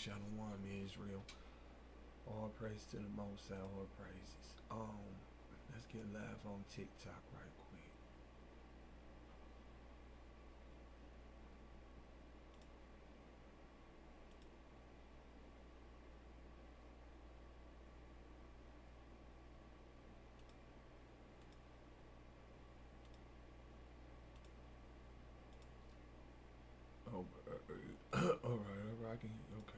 Shalom Israel. All praise to the Most High, all praises. Let's get live on TikTok right quick. Oh, all right, I can. Okay.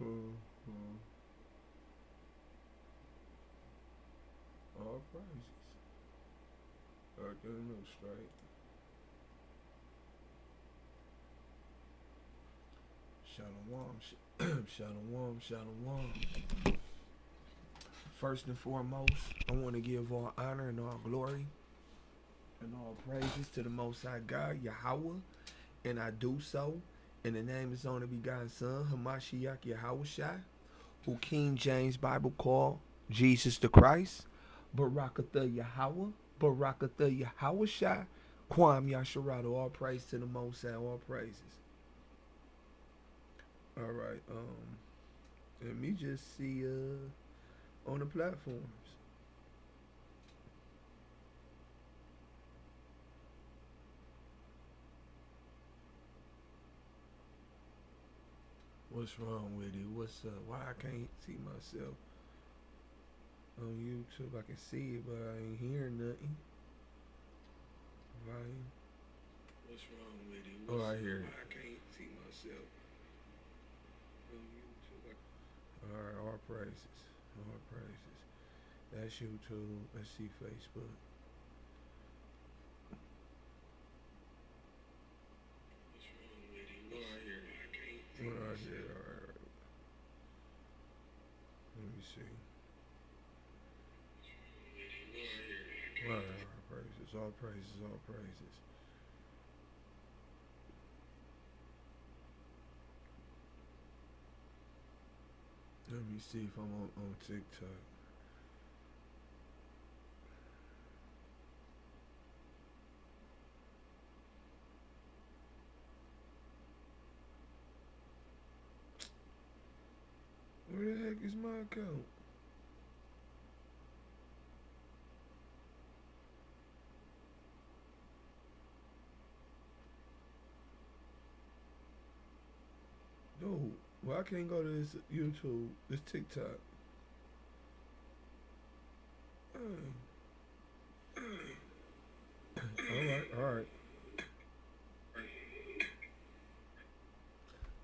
Mm-hmm. All praises. Everything looks straight. Shalom, shalom. First and foremost, I want to give all honor and all glory and all praises to the Most High God, Yahweh, and I do so in the name of His only begotten Son, Hamashiach Yahushai, who King James Bible called Jesus the Christ, Barakatha Yahweh, Barakatha Yahushai, Kwam Yasharado. All praise to the Most High, all praises. All right, let me just see on the platforms. What's wrong with it? What's up? Why I can't see myself on YouTube? I can see it, but I ain't hearing nothing. Right? What's wrong with it? Oh, I hear it. Why I can't see myself on YouTube? Alright, all praises. All praises. That's YouTube. Let's see Facebook. What's wrong with it? Oh, I hear it. I can't see myself. Alright. Let me see. Alright, all praises. All praises. All praises. Let me see if I'm on TikTok. Where the heck is my account? No, well I can't go to this YouTube, this TikTok. Alright.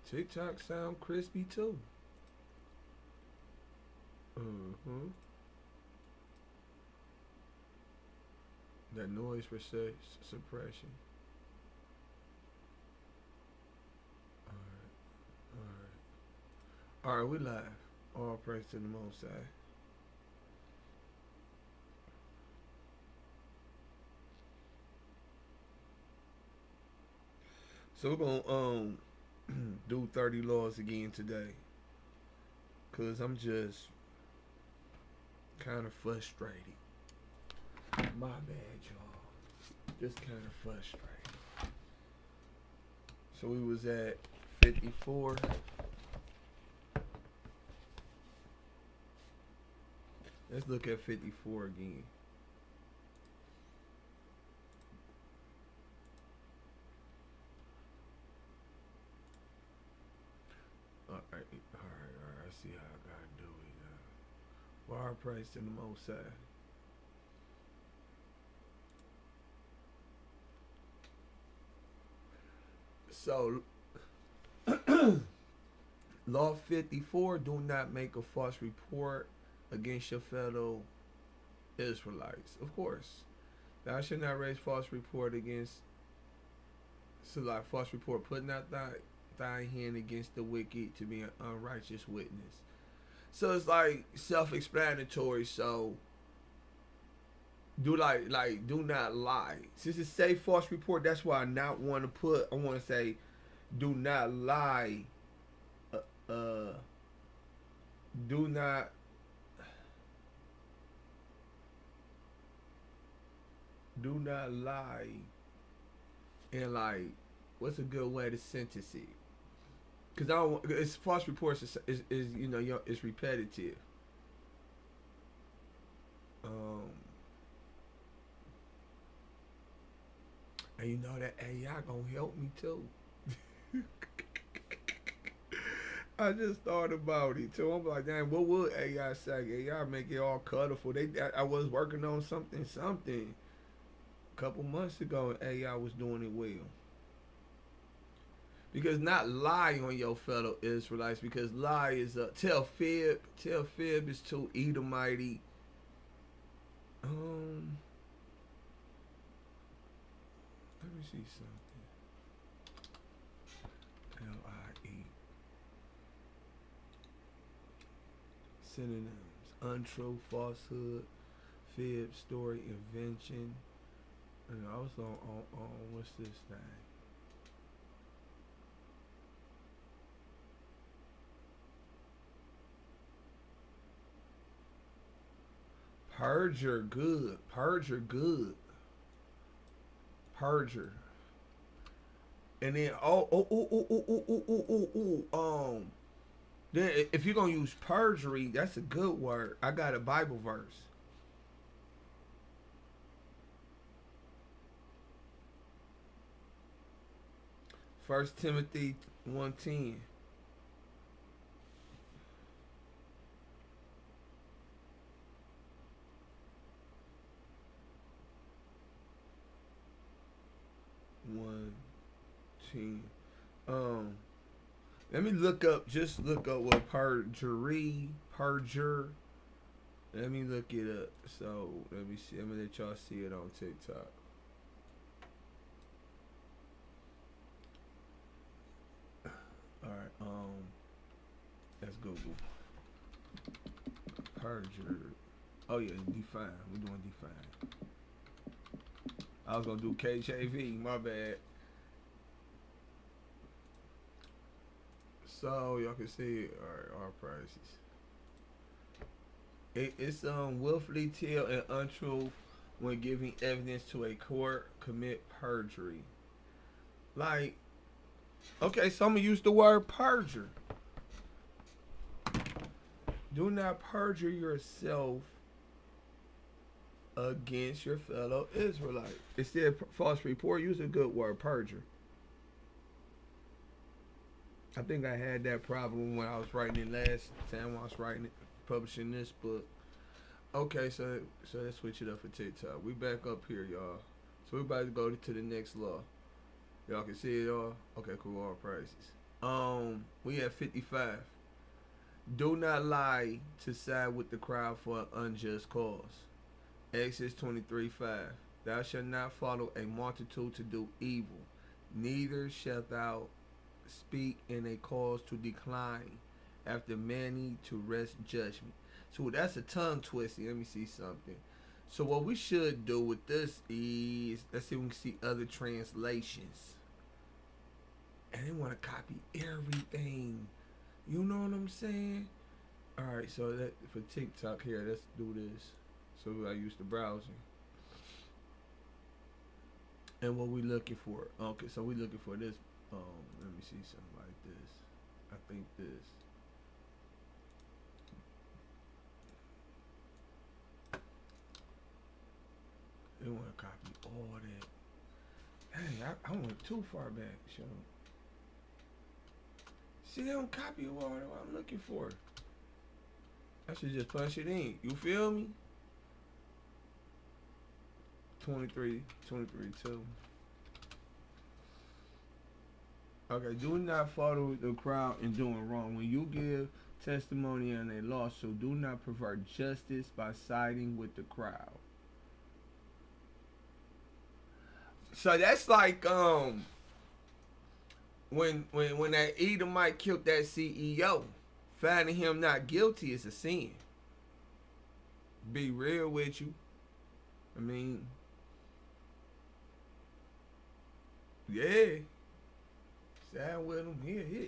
TikTok sound crispy too. Mm-hmm. That noise suppression. Alright, we live. All praise to the Most High. So we're gonna do 30 laws again today. Cause I'm just kind of frustrated. My bad, y'all. Just kind of frustrated. So we was at 54. Let's look at 54 again. Alright. I see how I gotta do it now. Well, our praise to the Most High. So, Law 54, do not make a false report against your fellow Israelites. Of course, thou shalt not raise false report against, so like false report, put not thy hand against the wicked to be an unrighteous witness. So it's like self-explanatory. So do do not lie. Since it say false report, that's why I not want to put. I want to say, do not lie. Uh, uh do not lie and like what's a good way to sentence it? Because I don't. It's false reports is you know it's repetitive. Um, and you know that AI gonna help me too. I just thought about it too. I'm like, dang, what would AI say? AI make it all colorful. I was working on something a couple months ago, and AI was doing it well. Because not lie on your fellow Israelites, because lie is tell fib is too Edomite. Um, let me see something. LIE synonyms: untrue, falsehood, fib, story, invention. And I was on what's this thing? Perjure, good. Perjure, good. Perjure. And then then if you're gonna use perjury, that's a good word. I got a Bible verse. 1 Timothy 1:10. Um, let me just look up what perjure. Let me look it up. So let me see. I'm gonna let y'all see it on TikTok. All right. Let's Google perjure. Oh yeah, define. We're doing define. I was gonna do KJV. My bad. So y'all can see our prices. It's willfully tell an untruth when giving evidence to a court, commit perjury. Like, okay, so I'm gonna use the word perjure. Do not perjure yourself against your fellow Israelite. Instead of false report, use a good word, perjure. I think I had that problem when I was writing it last time when I was writing it, publishing this book. Okay, so let's switch it up for TikTok. We back up here, y'all. So we about to go to the next law. Y'all can see it all? Okay, cool, all prices. We have 55. Do not lie to side with the crowd for an unjust cause. Exodus 23:5. Thou shalt not follow a multitude to do evil, neither shalt thou speak in a cause to decline after many to rest judgment. So that's a tongue twister. Let me see something. So what we should do with this is, let's see if we can see other translations. And they want to copy everything. You know what I'm saying? Alright, so that for TikTok here, let's do this. So I use the browsing. And what we looking for? Okay, so we looking for this. Let me see something like this. I think this. They want to copy all that. Dang, I went too far back, show. See, they don't copy all that what I'm looking for. I should just punch it in. You feel me? 23, 2. Okay, do not follow the crowd in doing wrong. When you give testimony in a lawsuit, do not pervert justice by siding with the crowd. So that's like when that Edomite killed that CEO, finding him not guilty is a sin. Be real with you. I mean, yeah. Side with him. Here,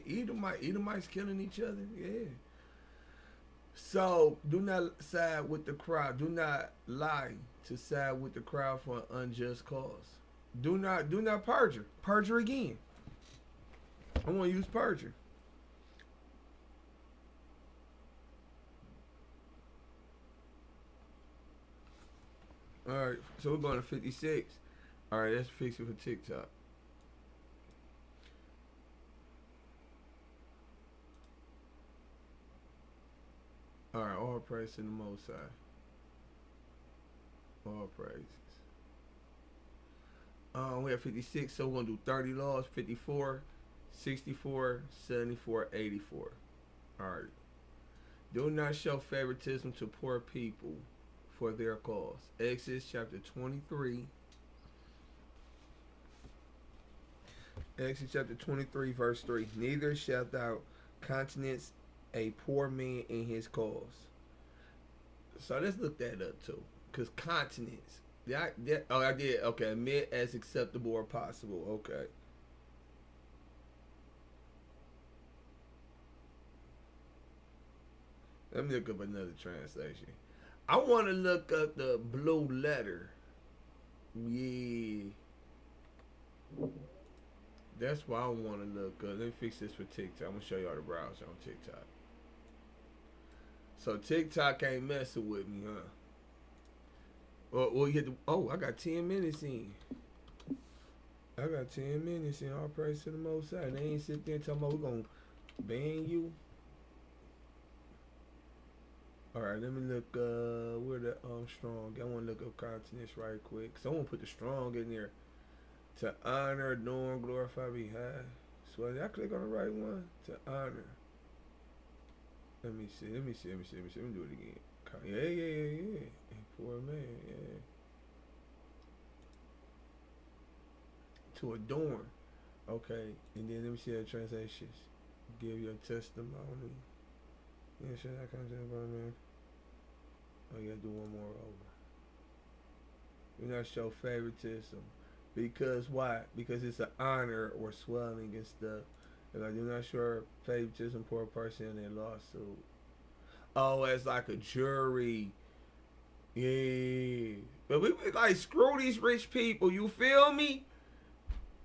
Edomites killing each other. Yeah. So do not side with the crowd. Do not lie to side with the crowd for an unjust cause. Do not perjure. Perjure again. I want to use perjury. Alright, so we're going to 56. Alright, let's fix it for TikTok. Alright, all praise to the Most High. All praises. We have 56, so we're going to do 30 laws. 54, 64, 74, 84. Alright. Do not show favoritism to poor people for their cause. Exodus chapter 23. Exodus chapter 23, verse 3. Neither shalt thou countenance a poor man in his cause. So let's look that up too. Because continence. I did. Okay. Admit as acceptable or possible. Okay. Let me look up another translation. I want to look up the blue letter. Yeah. That's why I want to look up. Let me fix this for TikTok. I'm going to show y'all the browser on TikTok. So TikTok ain't messing with me, huh? Well, you hit the, oh, I got 10 minutes in. I got 10 minutes in. All praise to the Most High. They ain't sit there and talking about we're going to ban you. Alright, let me look, where the, strong. I want to look up continence right quick. So I want to put the strong in there. To honor, adorn, glorify, be high. So did I click on the right one? To honor. Let me see. Let me do it again. Yeah. Poor man, yeah. To adorn. Okay, and then let me see the translations. Give your testimony. Yeah, sure, that comes in, man. Oh, you gotta do one more over. Do not show favoritism. Because why? Because it's an honor or swelling and stuff. If I do not show favoritism for a person in a lawsuit. Oh, it's like a jury. Yeah. But we like, screw these rich people. You feel me?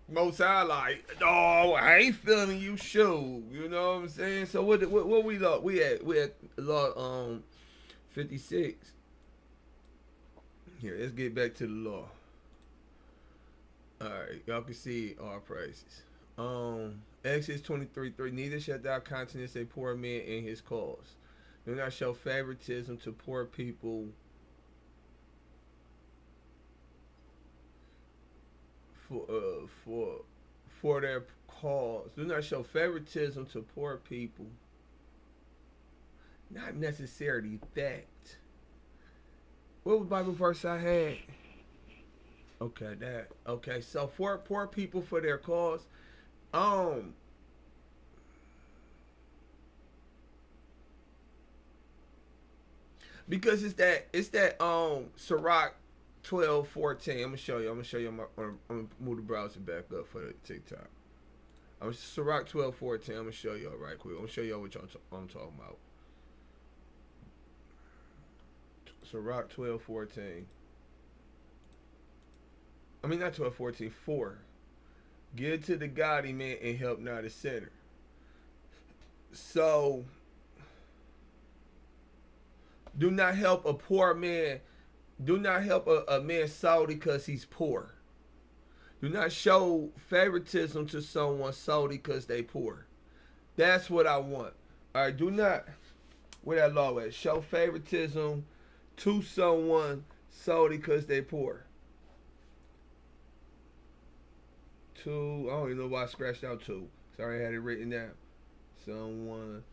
Most I like, no, I ain't feeling you, shoot. You know what I'm saying? So what we law? We at law 56. Here, let's get back to the law. Alright, y'all can see our prices. Exodus 23:3. Neither shalt thou countenance a poor man in his cause. Do not show favoritism to poor people for their cause. Do not show favoritism to poor people. Not necessarily that. What was Bible verse I had? Okay, that. Okay, so for poor people for their cause, because it's that Sirach 12:14. I'm gonna show you. I'm gonna move the browser back up for the TikTok. I'm Sirach 12:14. I'm gonna show y'all right quick. I'm gonna show y'all what I'm talking about. Sirach 12:14. I mean, not 12:14. 4. Give to the godly man and help not a sinner. So, do not help a poor man. Do not help a man solely because he's poor. Do not show favoritism to someone solely because they poor. That's what I want. All right, do not, where that law at? Show favoritism to someone solely because they poor. I don't even know why I scratched out 2. Sorry, I had it written down. Someone.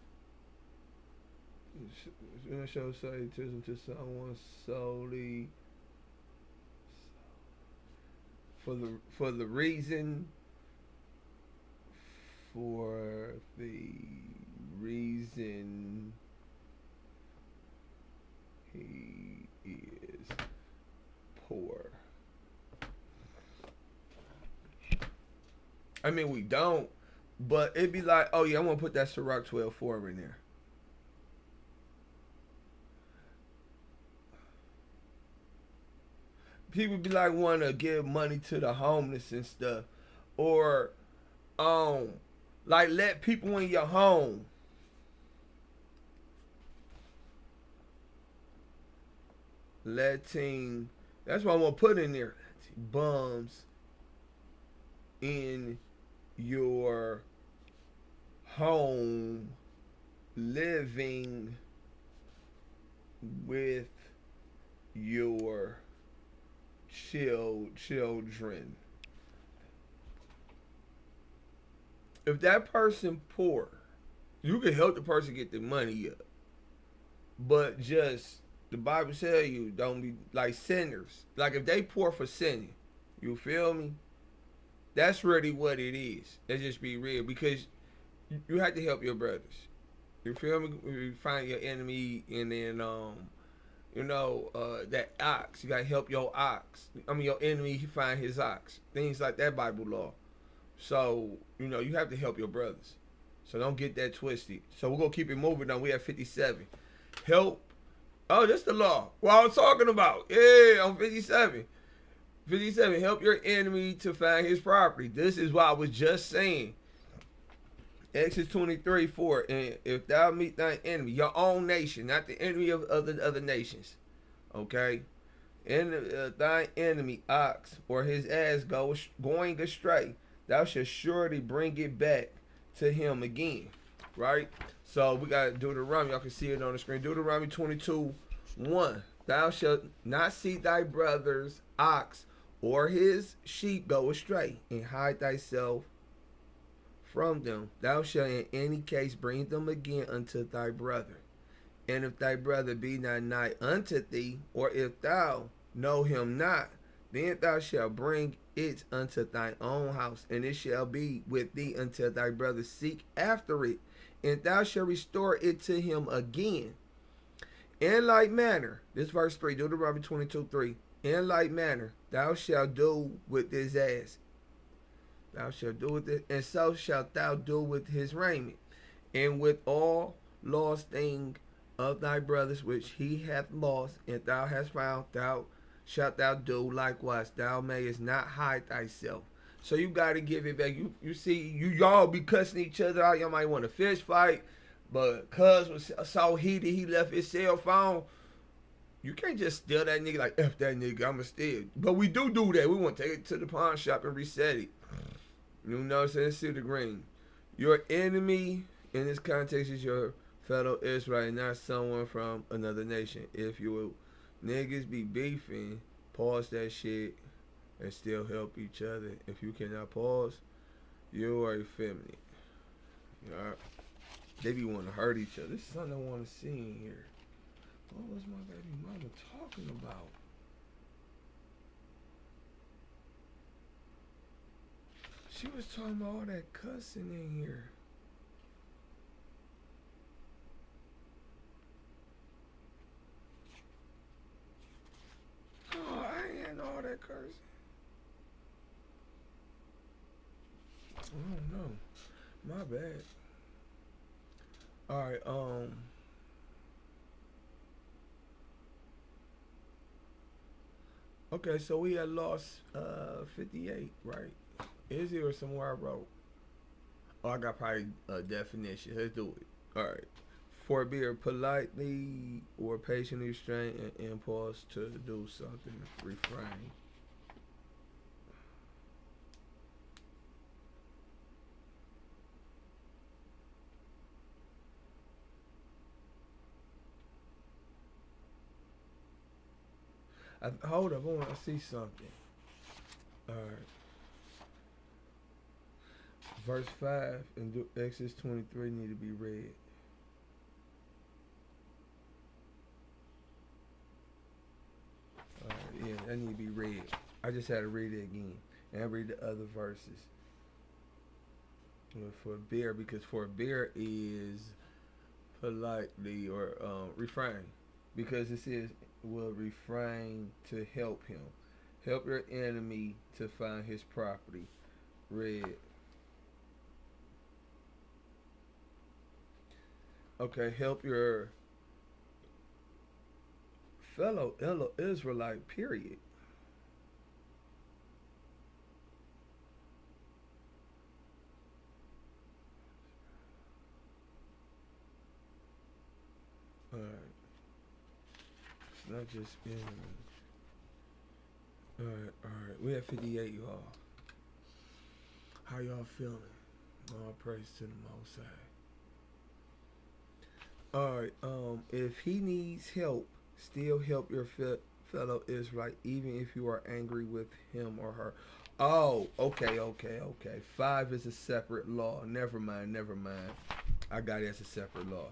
Show favoritism to someone solely for the reason he is poor. I mean, we don't, but it'd be like, oh yeah, I'm gonna put that Sirach 12:4 in there. People be like, want to give money to the homeless and stuff, or Like, let people in your home. Letting, that's what I'm going to put in there. Bums in your home living with your children. If that person poor, you can help the person get the money up. But just, the Bible tell you, don't be like sinners. Like if they poor for sinning, you feel me? That's really what it is. Let's just be real. Because you have to help your brothers. You feel me? You find your enemy, and then that ox. You gotta help your ox. I mean, your enemy, he find his ox. Things like that, Bible law. So you have to help your brothers. So don't get that twisted. So we're gonna keep it moving. On we have 57. Help. Oh, that's the law. What I was talking about. Yeah, on 57. 57. Help your enemy to find his property. This is what I was just saying. Exodus 23:4. And if thou meet thine enemy, your own nation, not the enemy of other nations, okay? And thine enemy ox or his ass going astray, thou shalt surely bring it back to him again, right? So we got Deuteronomy. Y'all can see it on the screen. Deuteronomy 22:1. Thou shalt not see thy brother's ox or his sheep go astray, and hide thyself from them. Thou shalt in any case bring them again unto thy brother. And if thy brother be not nigh unto thee, or if thou know him not, then thou shalt bring it unto thine own house, and it shall be with thee until thy brother seek after it, and thou shalt restore it to him again. In like manner, this verse 3, Deuteronomy 22:3. In like manner, thou shalt do with his ass. Thou shalt do with it, and so shalt thou do with his raiment, and with all lost thing of thy brothers which he hath lost, and thou hast found, thou shalt thou do likewise. Thou mayest not hide thyself. So you got to give it back. You see, y'all be cussing each other out. Y'all might want a fist fight, but cuz was so heated, he left his cell phone. You can't just steal that nigga like, F that nigga, I'ma steal. But we do that. We want to take it to the pawn shop and reset it. You know what I'm saying? See the green. Your enemy in this context is your fellow Israelite, not someone from another nation. If you niggas be beefing, pause that shit and still help each other. If you cannot pause, you are effeminate. Alright? They be wanting to hurt each other. This is something I want to see in here. What was my baby mama talking about? She was talking about all that cussing in here. Oh, I ain't had all that cursing. I don't know. My bad. Alright, okay, so we had lost 58, right? Is it or somewhere I wrote? Oh, I got probably a definition. Let's do it. Alright. Forbear politely or patiently restrain an impulse to do something. Refrain. Hold up, I want to see something. Alright. Verse 5 in Exodus 23 need to be read. Yeah, that need to be read. I just had to read it again. And I read the other verses. Forbear, because forbear is politely or refrain. Because it says will refrain to help him. Help your enemy to find his property. Read. Okay, help your fellow Israelite, period. not just enemies. Alright. We at 58, y'all. How y'all feeling? All praise to the Most High. Alright, if he needs help, still help your fellow Israelite, even if you are angry with him or her. Oh, okay. 5 is a separate law. Never mind. I got it as a separate law.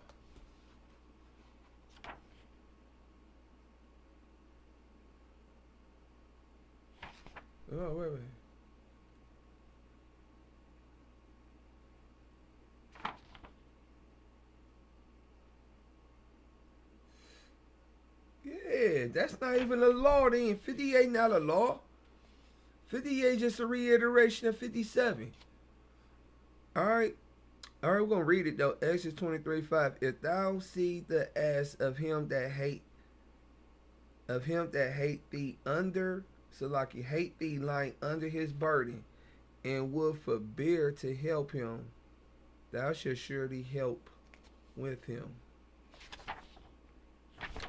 Oh, wait. Yeah, that's not even a law then. 58 not a law. 58 just a reiteration of 57. Alright, we're gonna read it though. Exodus 23:5. If thou see the ass of him that hate thee under, so like you hate thee lying under his burden, and will forbear to help him, thou shalt surely help with him.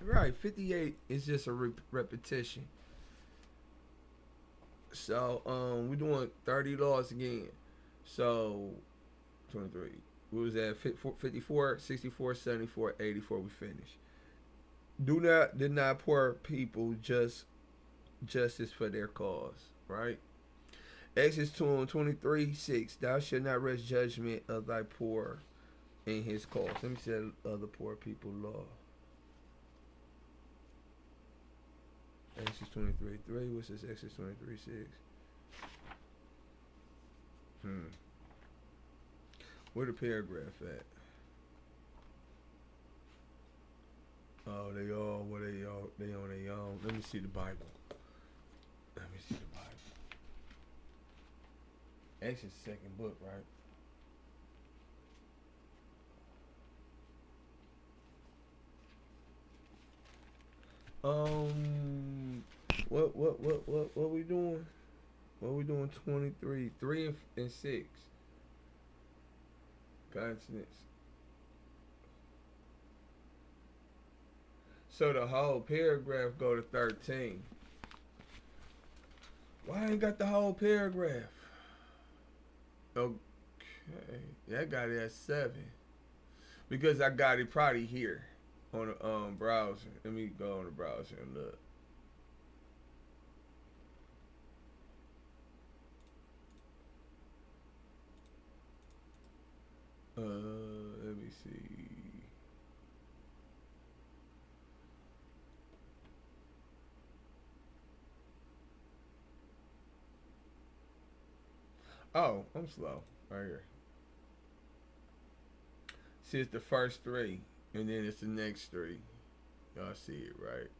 Right, 58 is just a repetition. So, we're doing 30 laws again. So, 23. What was that? 54, 64, 74, 84. We finished. Do not deny poor people justice for their cause. Right? Exodus 23:6. Thou shalt not rest judgment of thy poor in his cause. Let me say other poor people law. Exodus 23:3. What's this? Exodus 23:6. Where the paragraph at? Oh, they on their own. Let me see the Bible. Exodus second book, right? What we doing? What we doing? 23, 3 and 6. Consonants. So the whole paragraph go to 13. Why I ain't got the whole paragraph? Okay, I got it at 7 because I got it probably here on the browser. Let me go on the browser and look. Let me see. Oh, I'm slow. Right here. See, it's the first 3, and then it's the next 3. Y'all see it, right?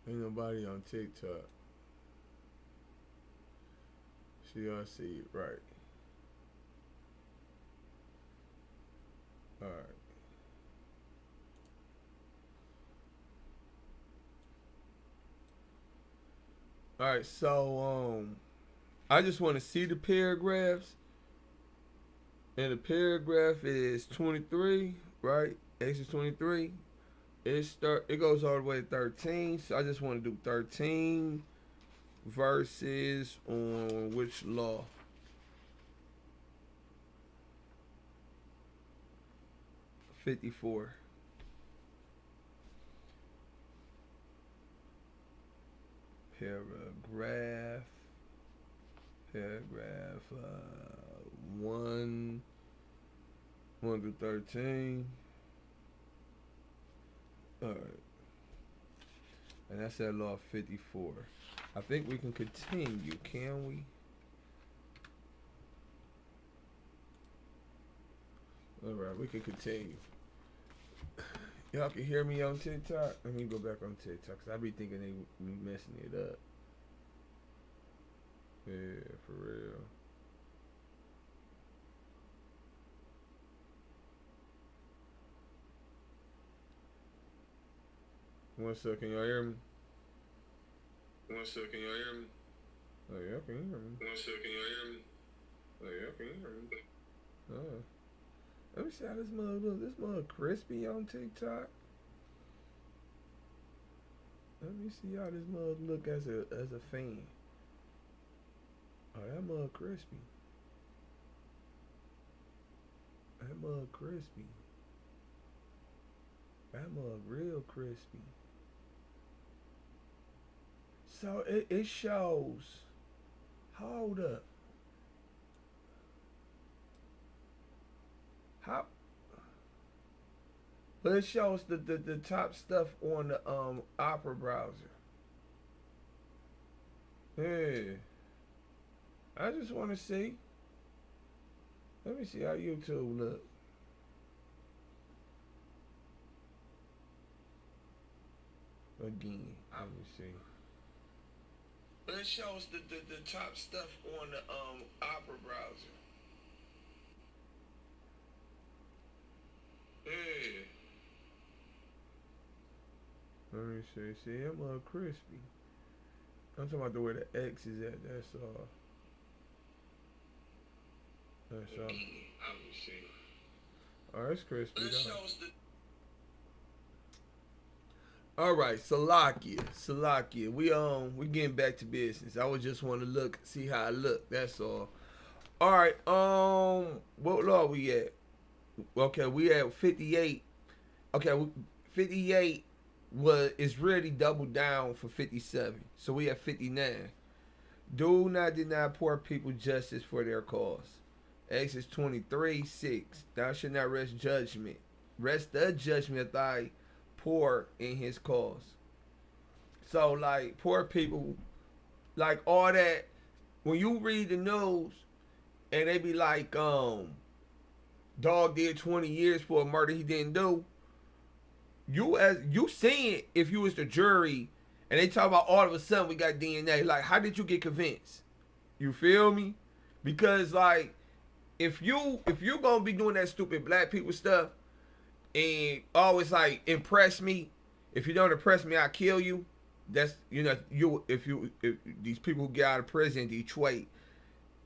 Ain't nobody on TikTok. So y'all see it, right? Alright. Alright, so I just want to see the paragraphs. And the paragraph is 23, right? Exodus 23. It goes all the way to 13. So I just want to do 13 verses on which law? 54. Paragraph 1 to 13. Alright. And that's that law 54. I think we can continue, can we? Alright, we can continue. Y'all can hear me on TikTok? Let me go back on TikTok, because I be thinking they be messing it up. Yeah, for real. One second, can y'all hear me? One second, can y'all hear me? Oh, y'all can hear me. One second, can y'all hear me? Oh, y'all can hear me. Oh. Let me see how this mug look. This mug crispy on TikTok. Let me see how this mug look as a fan. Oh, that mug crispy. That mug crispy. That mug real crispy. So it shows. Hold up. How? But it shows the top stuff on the Opera browser. Yeah. I just want to see. Let me see how YouTube look. Again, let me see. But it shows the top stuff on the Opera browser. Yeah. Let me see. See, I'm crispy. I'm talking about the where the X is at. That's all. That's all. Let me see. Oh, it's crispy. It shows the. All right, Salakia. We getting back to business. I was just want to look, see how I look. That's all. All right. What law we at? Okay, we at 58. Okay, 58 is really doubled down for 57. So we at 59. Do not deny poor people justice for their cause. Exodus 23:6. Thou shalt not rest the judgment of thy poor in his cause. So like poor people, like all that. When you read the news and they be like, dog did 20 years for a murder he didn't do. You seeing if you was the jury and they talk about all of a sudden we got DNA. Like, how did you get convinced? You feel me? Because like if you gonna be doing that stupid black people stuff and always like impress me, if you don't impress me, I'll kill you. That's if these people who get out of prison in Detroit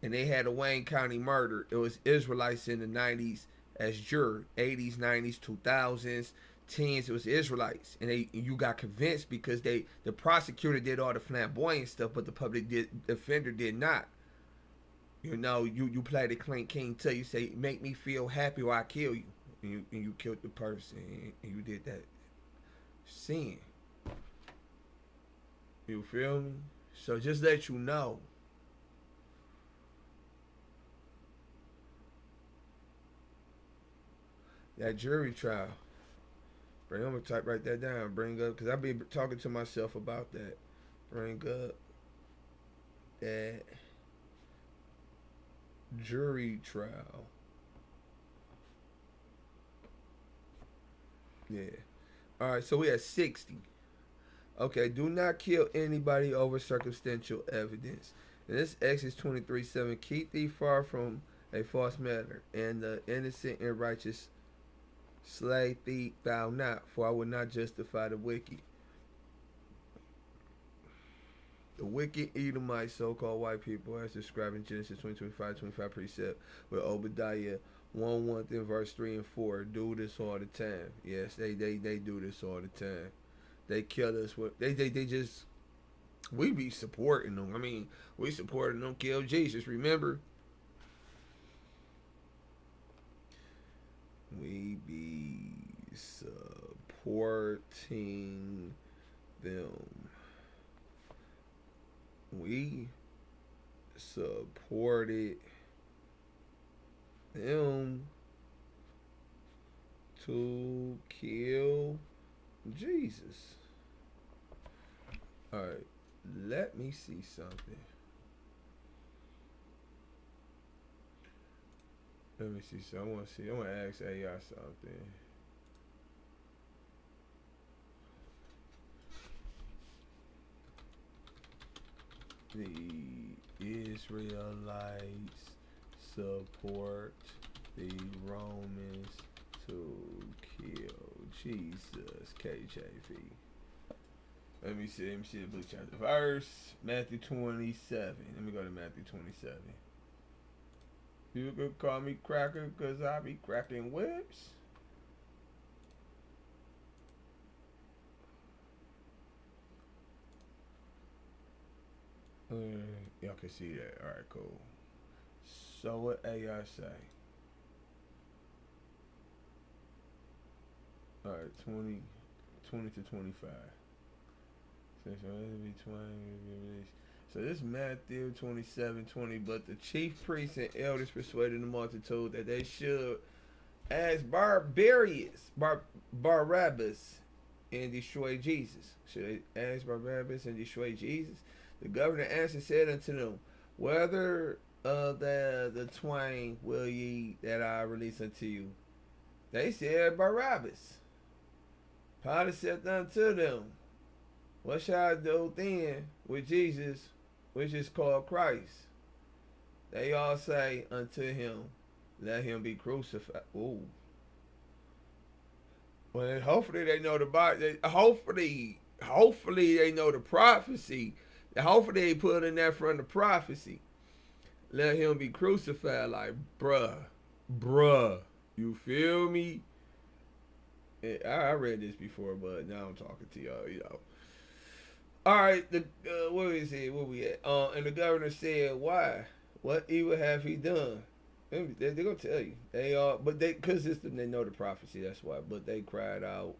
and they had a Wayne County murder, it was Israelites in the 90s as juror, 80s, 90s, 2000s, 10s, it was Israelites, and you got convinced because the prosecutor did all the flamboyant stuff, but the defender did not. You play the Clint King till you say, make me feel happy or I kill you. And you killed the person and you did that sin. You feel me? So just let you know. That jury trial. I'm gonna write that down. Bring up, because I've been talking to myself about that. Bring up that jury trial. Yeah. All right. So we at 60. Okay. Do not kill anybody over circumstantial evidence. And this Exodus 23:7. Keep thee far from a false matter, and the innocent and righteous slay thee thou not, for I will not justify the wicked. The wicked Edomites, so-called white people, as described in Genesis 20:25 precept, with Obadiah 1:1 in verse 3 and 4, do this all the time. Yes, they do this all the time. They kill us with they just we be supporting them. I mean, we supporting them kill Jesus. Remember, we be supporting them. We supported them to kill Jesus. All right, let me see something. Let me see. So I want to ask AI something. The Israelites support the Romans to kill Jesus. KJV. Let me see the book chapter. Verse Matthew 27. Let me go to Matthew 27. You could call me cracker because I be cracking whips. Y'all can see that. All right, cool. So what AI say? All right, 20 to 25. So this Matthew 27:20. But the chief priests and elders persuaded the multitude that they should ask Barabbas and destroy Jesus. Should they ask Barabbas and destroy Jesus? The governor answered, said unto them, whether of the twain will ye that I release unto you? They said, Barabbas. Pilate said unto them, what shall I do then with Jesus, which is called Christ? They all say unto him, let him be crucified. Ooh. Well, hopefully they know the Bible. Hopefully they know the prophecy. Hopefully they put in that from the prophecy. Let him be crucified. Like, bruh. You feel me? I read this before, but now I'm talking to y'all, you know. All right, where is it? Where we at? And the governor said, why? What evil have he done? They're gonna tell you. They are, but because they know the prophecy. That's why. But they cried out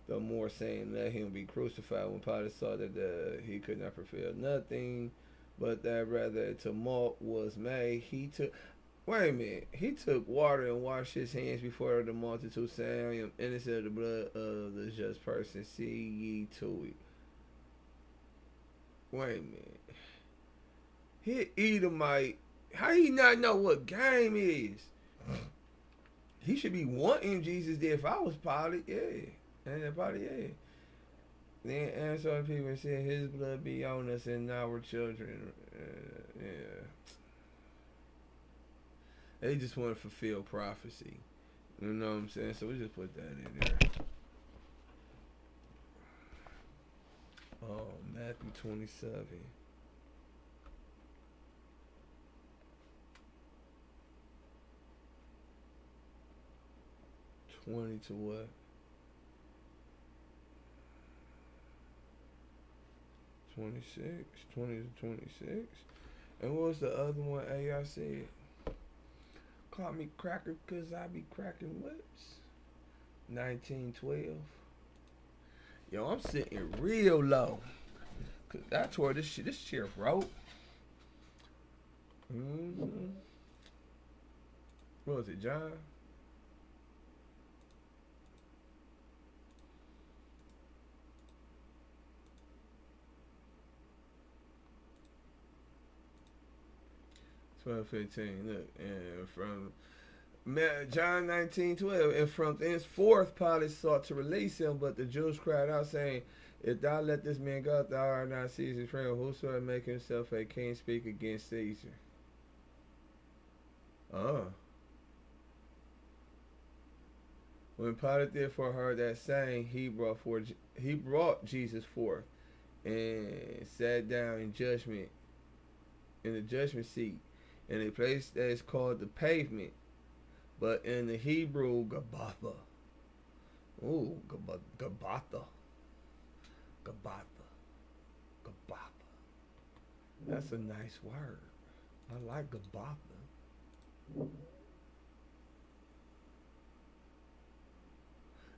the more, saying, "Let him be crucified." When Pilate saw that he could not prevail nothing, but that rather a tumult was made, he took. Wait a minute. He took water and washed his hands before the multitude, saying, "I am innocent of the blood of the just person. See ye to it." Wait a minute. He Edomite. How he not know what game is? He should be wanting Jesus there. If I was Pilate, yeah. And Pilate, yeah. Then answered people and said, his blood be on us and our children. Yeah. They just want to fulfill prophecy. You know what I'm saying? So we just put that in there. Oh, Matthew 27. 20 to what? 26? 20 to 26? And what was the other one AI said? Call me cracker because I be cracking whips. 1912. Yo, I'm sitting real low. Cause that's where this chair broke. What was it, John? Twelve 15. Look, and from John 19:12, and from thenceforth Pilate sought to release him, but the Jews cried out, saying, if thou let this man go, thou art not Caesar's friend. Whosoever make himself a king, speak against Caesar. When Pilate therefore heard that saying, he brought Jesus forth and sat down in the judgment seat, in a place that is called the Pavement, but in the Hebrew, Gabbatha. Ooh, Gabbatha. That's a nice word. I like Gabbatha.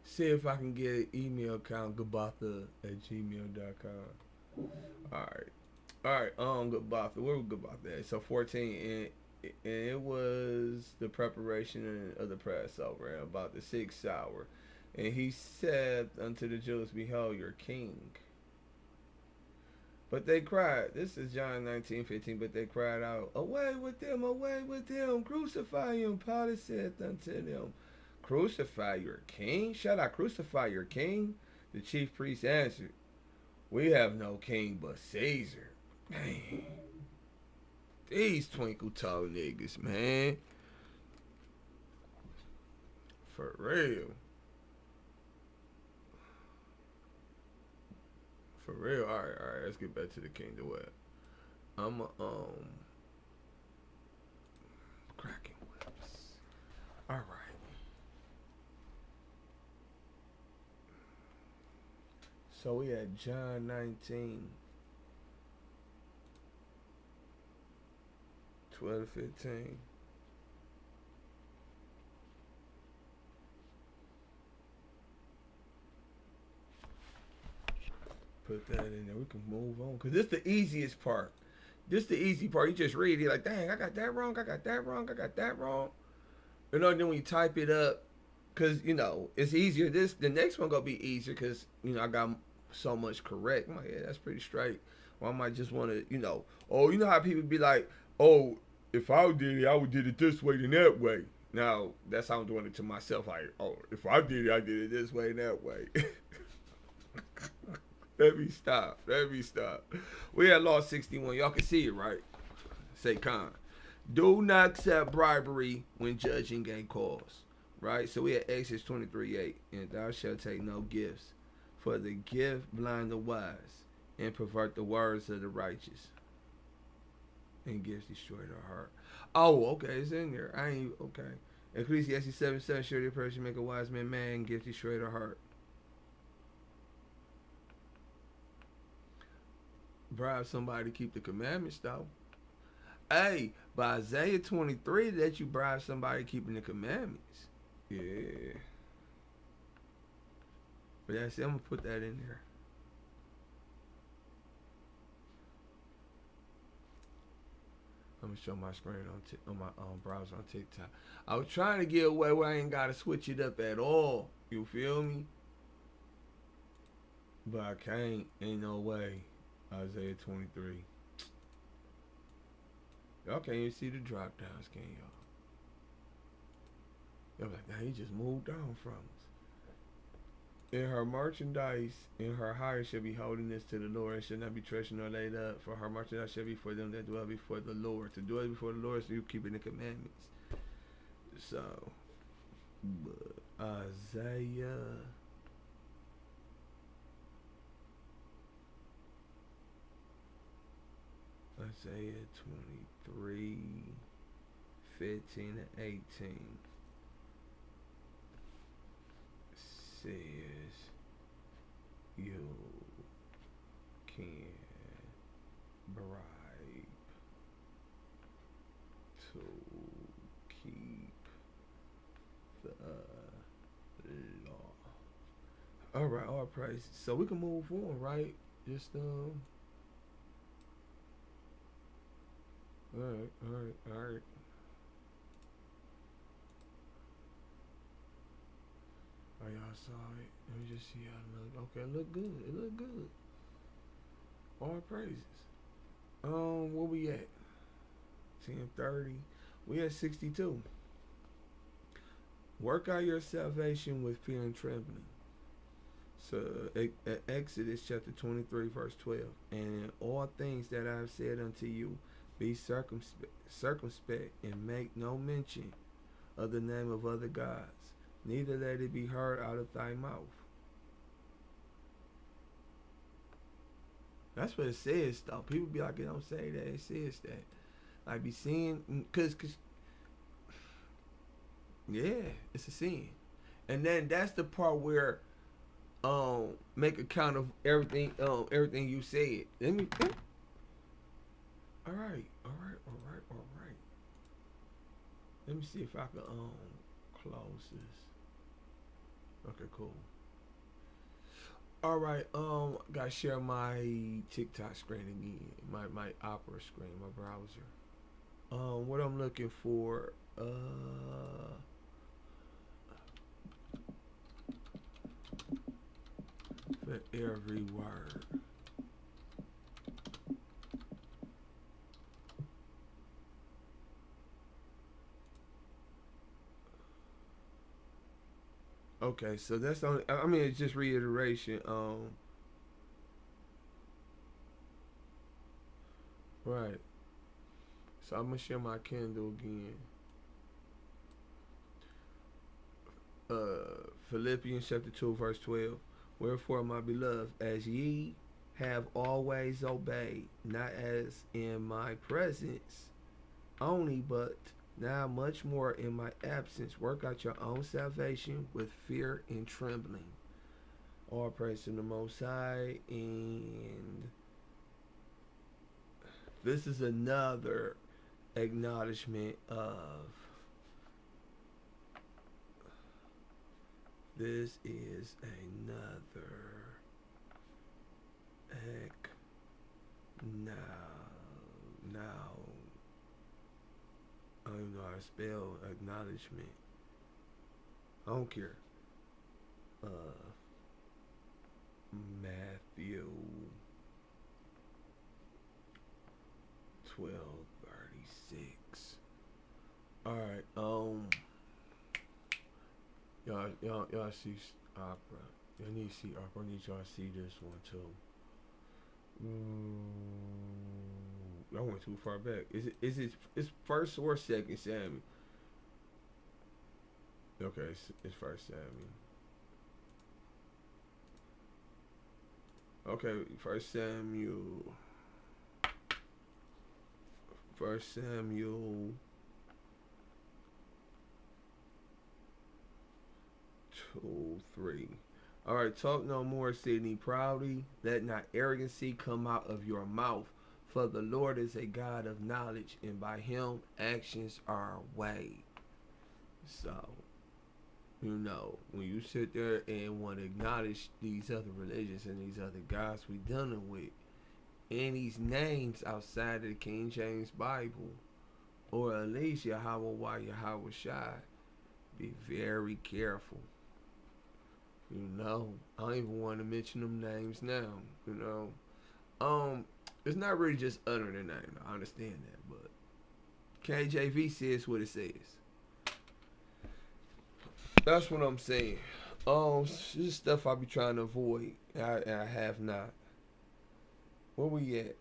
See if I can get an email account, gabbatha@gmail.com. Alright, Gabbatha. Where was Gabbatha at? So 14, and it was the preparation of the Passover, and about the 6th hour. And he said unto the Jews, behold your king. But they cried, this is John 19:15, but they cried out, away with them, crucify him. Pilate said unto them, crucify your king? Shall I crucify your king? The chief priest answered, we have no king but Caesar. Man, these twinkle toe niggas, man. For real. For real. Alright, let's get back to the king. The what? Cracking whips. All right. So we had John 19, 12 to 15. Put that in there. We can move on. Because this is the easiest part. This is the easy part. You just read it like, dang, I got that wrong. I got that wrong. I got that wrong. You know, then when you type it up, because, you know, it's easier. The next one going to be easier because, you know, I got so much correct. I'm like, yeah, that's pretty straight. Or I might just want to, you know, oh, you know how people be like, oh, if I did it, I would did it this way than that way. Now, that's how I'm doing it to myself. Like, oh, if I did it, I did it this way and that way. Let me stop. Let me stop. We had Law 61. Y'all can see it, right? Say con. Do not accept bribery when judging a cause. Right? So we had Exodus 23:8. And thou shalt take no gifts. For the gift blind the wise and pervert the words of the righteous. And gifts destroy their heart. Oh, okay. It's in there. I ain't, okay. Ecclesiastes 7:7. Surely a person make a wise man mad and gifts destroy their heart. Bribe somebody to keep the commandments, though. Hey, by Isaiah 23, that you bribe somebody keeping the commandments. Yeah. But that's it. I'm going to put that in there. I'm going to show my screen on my browser on TikTok. I was trying to get away where I ain't got to switch it up at all. You feel me? But I can't. Ain't no way. Isaiah 23. Y'all can't even see the drop downs, can y'all? Y'all like, nah, he just moved on from us. In her merchandise, in her hire shall be holiness to the Lord, and shall not be treasured nor laid up. For her merchandise shall be for them that dwell before the Lord. To dwell before the Lord, so you keeping the commandments. So, Isaiah. Isaiah 23, 15 and 18 says you can bribe to keep the law. All right, all praise. So we can move on, right? Just Alright. Oh, y'all saw it. Let me just see how it look. Okay, it look good. It look good. All praises. Where we at? 10:30. We at 62. Work out your salvation with fear and trembling. So Exodus chapter 23, verse 12. And in all things that I have said unto you, be circumspect and make no mention of the name of other gods, neither let it be heard out of thy mouth. That's what it says, though. People be like, it don't say that. It says that. Like, be seeing, cause, yeah, it's a sin. And then that's the part where, make account of everything, everything you said. Let me. All right. Let me see if I can close this. Okay, cool. All right, gotta share my TikTok screen again, my Opera screen, my browser. What I'm looking for, for every word. Okay, so that's only, I mean, it's just reiteration. Right. So I'm gonna share my Kindle again. Philippians chapter 2, verse 12. Wherefore, my beloved, as ye have always obeyed, not as in my presence only, but Now much more in my absence, work out your own salvation with fear and trembling. All praise to the Most High. And this is another acknowledgement of, this is another now I don't know how to spell acknowledgement. I don't care. Matthew 12:36. All right. Y'all see opera. Y'all need to see opera. I need y'all to see this one too. I went too far back. It's first or second Samuel? Okay, it's first Samuel. Okay, First Samuel 2:3. All right, talk no more, Sydney proudly. Let not arrogancy come out of your mouth. For the Lord is a God of knowledge, and by him actions are weighed. So, when you sit there and want to acknowledge these other religions and these other gods we dealing with, and these names outside of the King James Bible, or at least Yahweh Yahweh Shai, be very careful. I don't even want to mention them names now. It's not really just uttering the name. I understand that, but KJV says what it says. That's what I'm saying. This is stuff I be trying to avoid, and I have not. Where we at?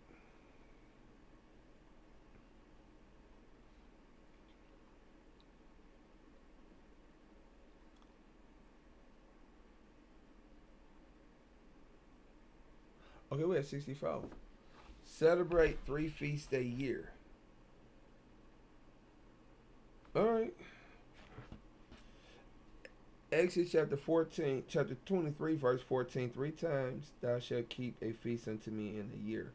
Okay, we're at 64. Celebrate 3 feasts a year. Alright. Exodus chapter 23, verse 14. 3 times thou shalt keep a feast unto me in a year.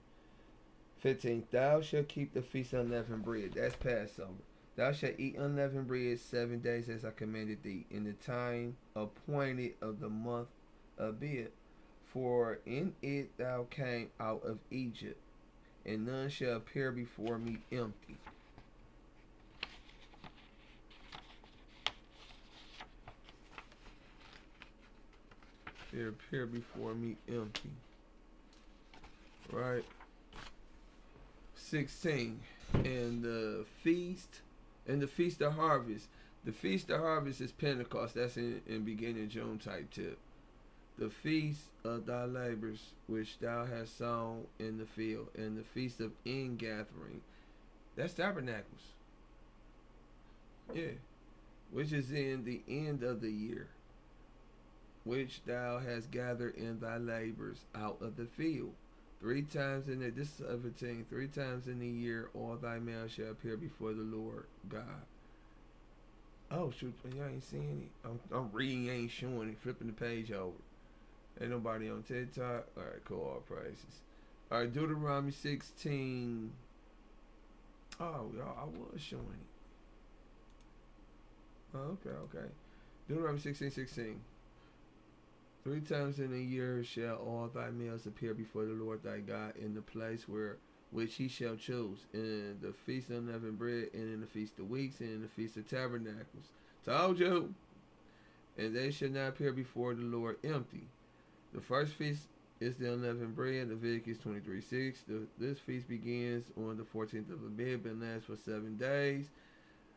15. Thou shalt keep the feast of unleavened bread. That's Passover. Thou shalt eat unleavened bread 7 days as I commanded thee, in the time appointed of the month of Abib. For in it thou came out of Egypt, and none shall appear before me empty. They appear before me empty. Right? 16. And the feast of harvest. The feast of harvest is Pentecost. That's in beginning June type tip. The feast of thy labors which thou hast sown in the field, and the feast of ingathering. That's tabernacles. Yeah. Which is in the end of the year, which thou hast gathered in thy labors out of the field. 3 times in the, this is 17, 3 times in the year all thy male shall appear before the Lord God. Oh shoot, y'all ain't seeing it. I'm reading, ain't showing it, flipping the page over. Ain't nobody on TikTok. Alright, cool, all praises. Alright, Deuteronomy 16. Oh, y'all, I was showing it. Oh, okay. Deuteronomy 16:16. 3 times in a year shall all thy males appear before the Lord thy God in the place which he shall choose, in the feast of unleavened bread, and in the feast of weeks, and in the feast of tabernacles. Told you. And they shall not appear before the Lord empty. The first feast is the unleavened bread, Leviticus 23:6. This feast begins on the 14th of Abib and lasts for 7 days.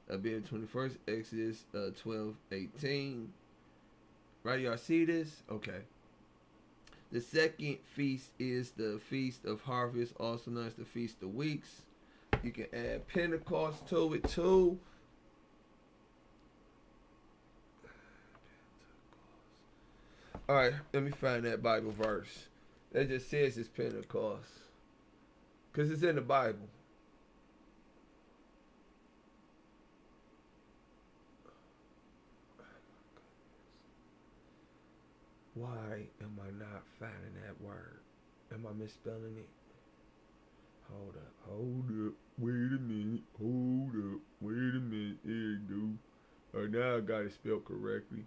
Abib 21st, Exodus 12:18. Right, y'all see this? Okay. The second feast is the Feast of Harvest, also known as the Feast of Weeks. You can add Pentecost to it too. Alright, let me find that Bible verse. That just says it's Pentecost. Because it's in the Bible. Why am I not finding that word? Am I misspelling it? Hold up. Hold up. Wait a minute. Hold up. Wait a minute. There you go. Alright, now I got it spelled correctly.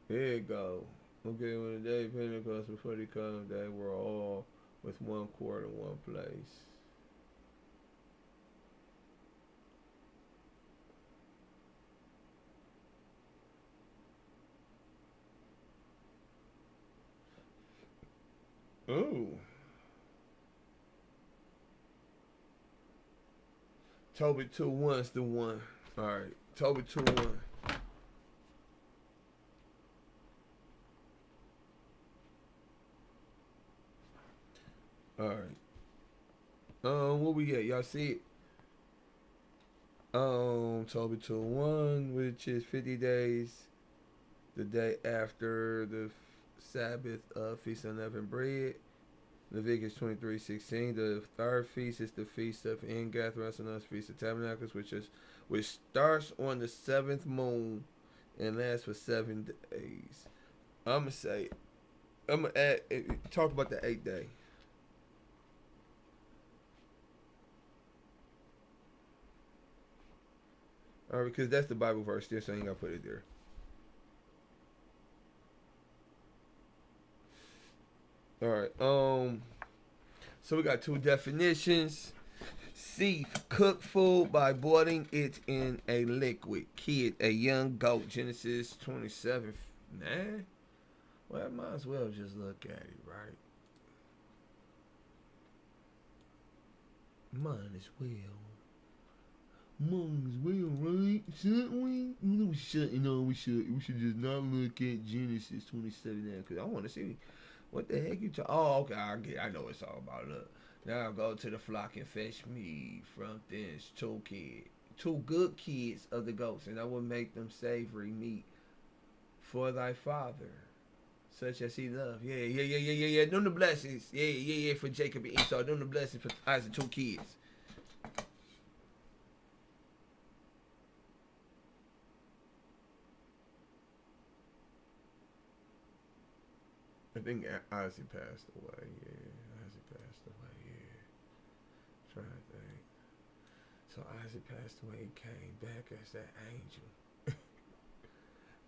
There you go. Okay, when the day of Pentecost before they come, they were all with one accord in one place. Oh. Toby 2-1's the one. Alright. Toby 2-1. Alright. What we get? Y'all see it? Toby 2-1, which is 50 days, the day after the Sabbath Feast of Unleavened Bread. Leviticus 23:16. The third feast is the feast of Ingath, Rasana's Feast of Tabernacles, which starts on the seventh moon and lasts for 7 days. I'm gonna add, talk about the 8th day. Alright, because that's the Bible verse there, so I ain't gotta put it there. Alright, so we got 2 definitions. C. Cook food by boiling it in a liquid. Kid, a young goat. Genesis 27. Man, well, I might as well just look at it, right? Might as well. Might as well, right? Shouldn't we? No, we shouldn't. No, we should. We should just not look at Genesis 27 now, because I want to see what the heck you talking. Oh, okay, I know what it's all about. Look, now I'll go to the flock and fetch me from thence 2 good kids of the goats, and I will make them savory meat for thy father, such as he loved. Yeah. Them the blessings. Yeah, for Jacob and Esau. Them the blessings for Isaac 2 kids. I think Isaac passed away. Yeah, Isaac passed away. Yeah, trying to think. So Isaac passed away and came back as that angel.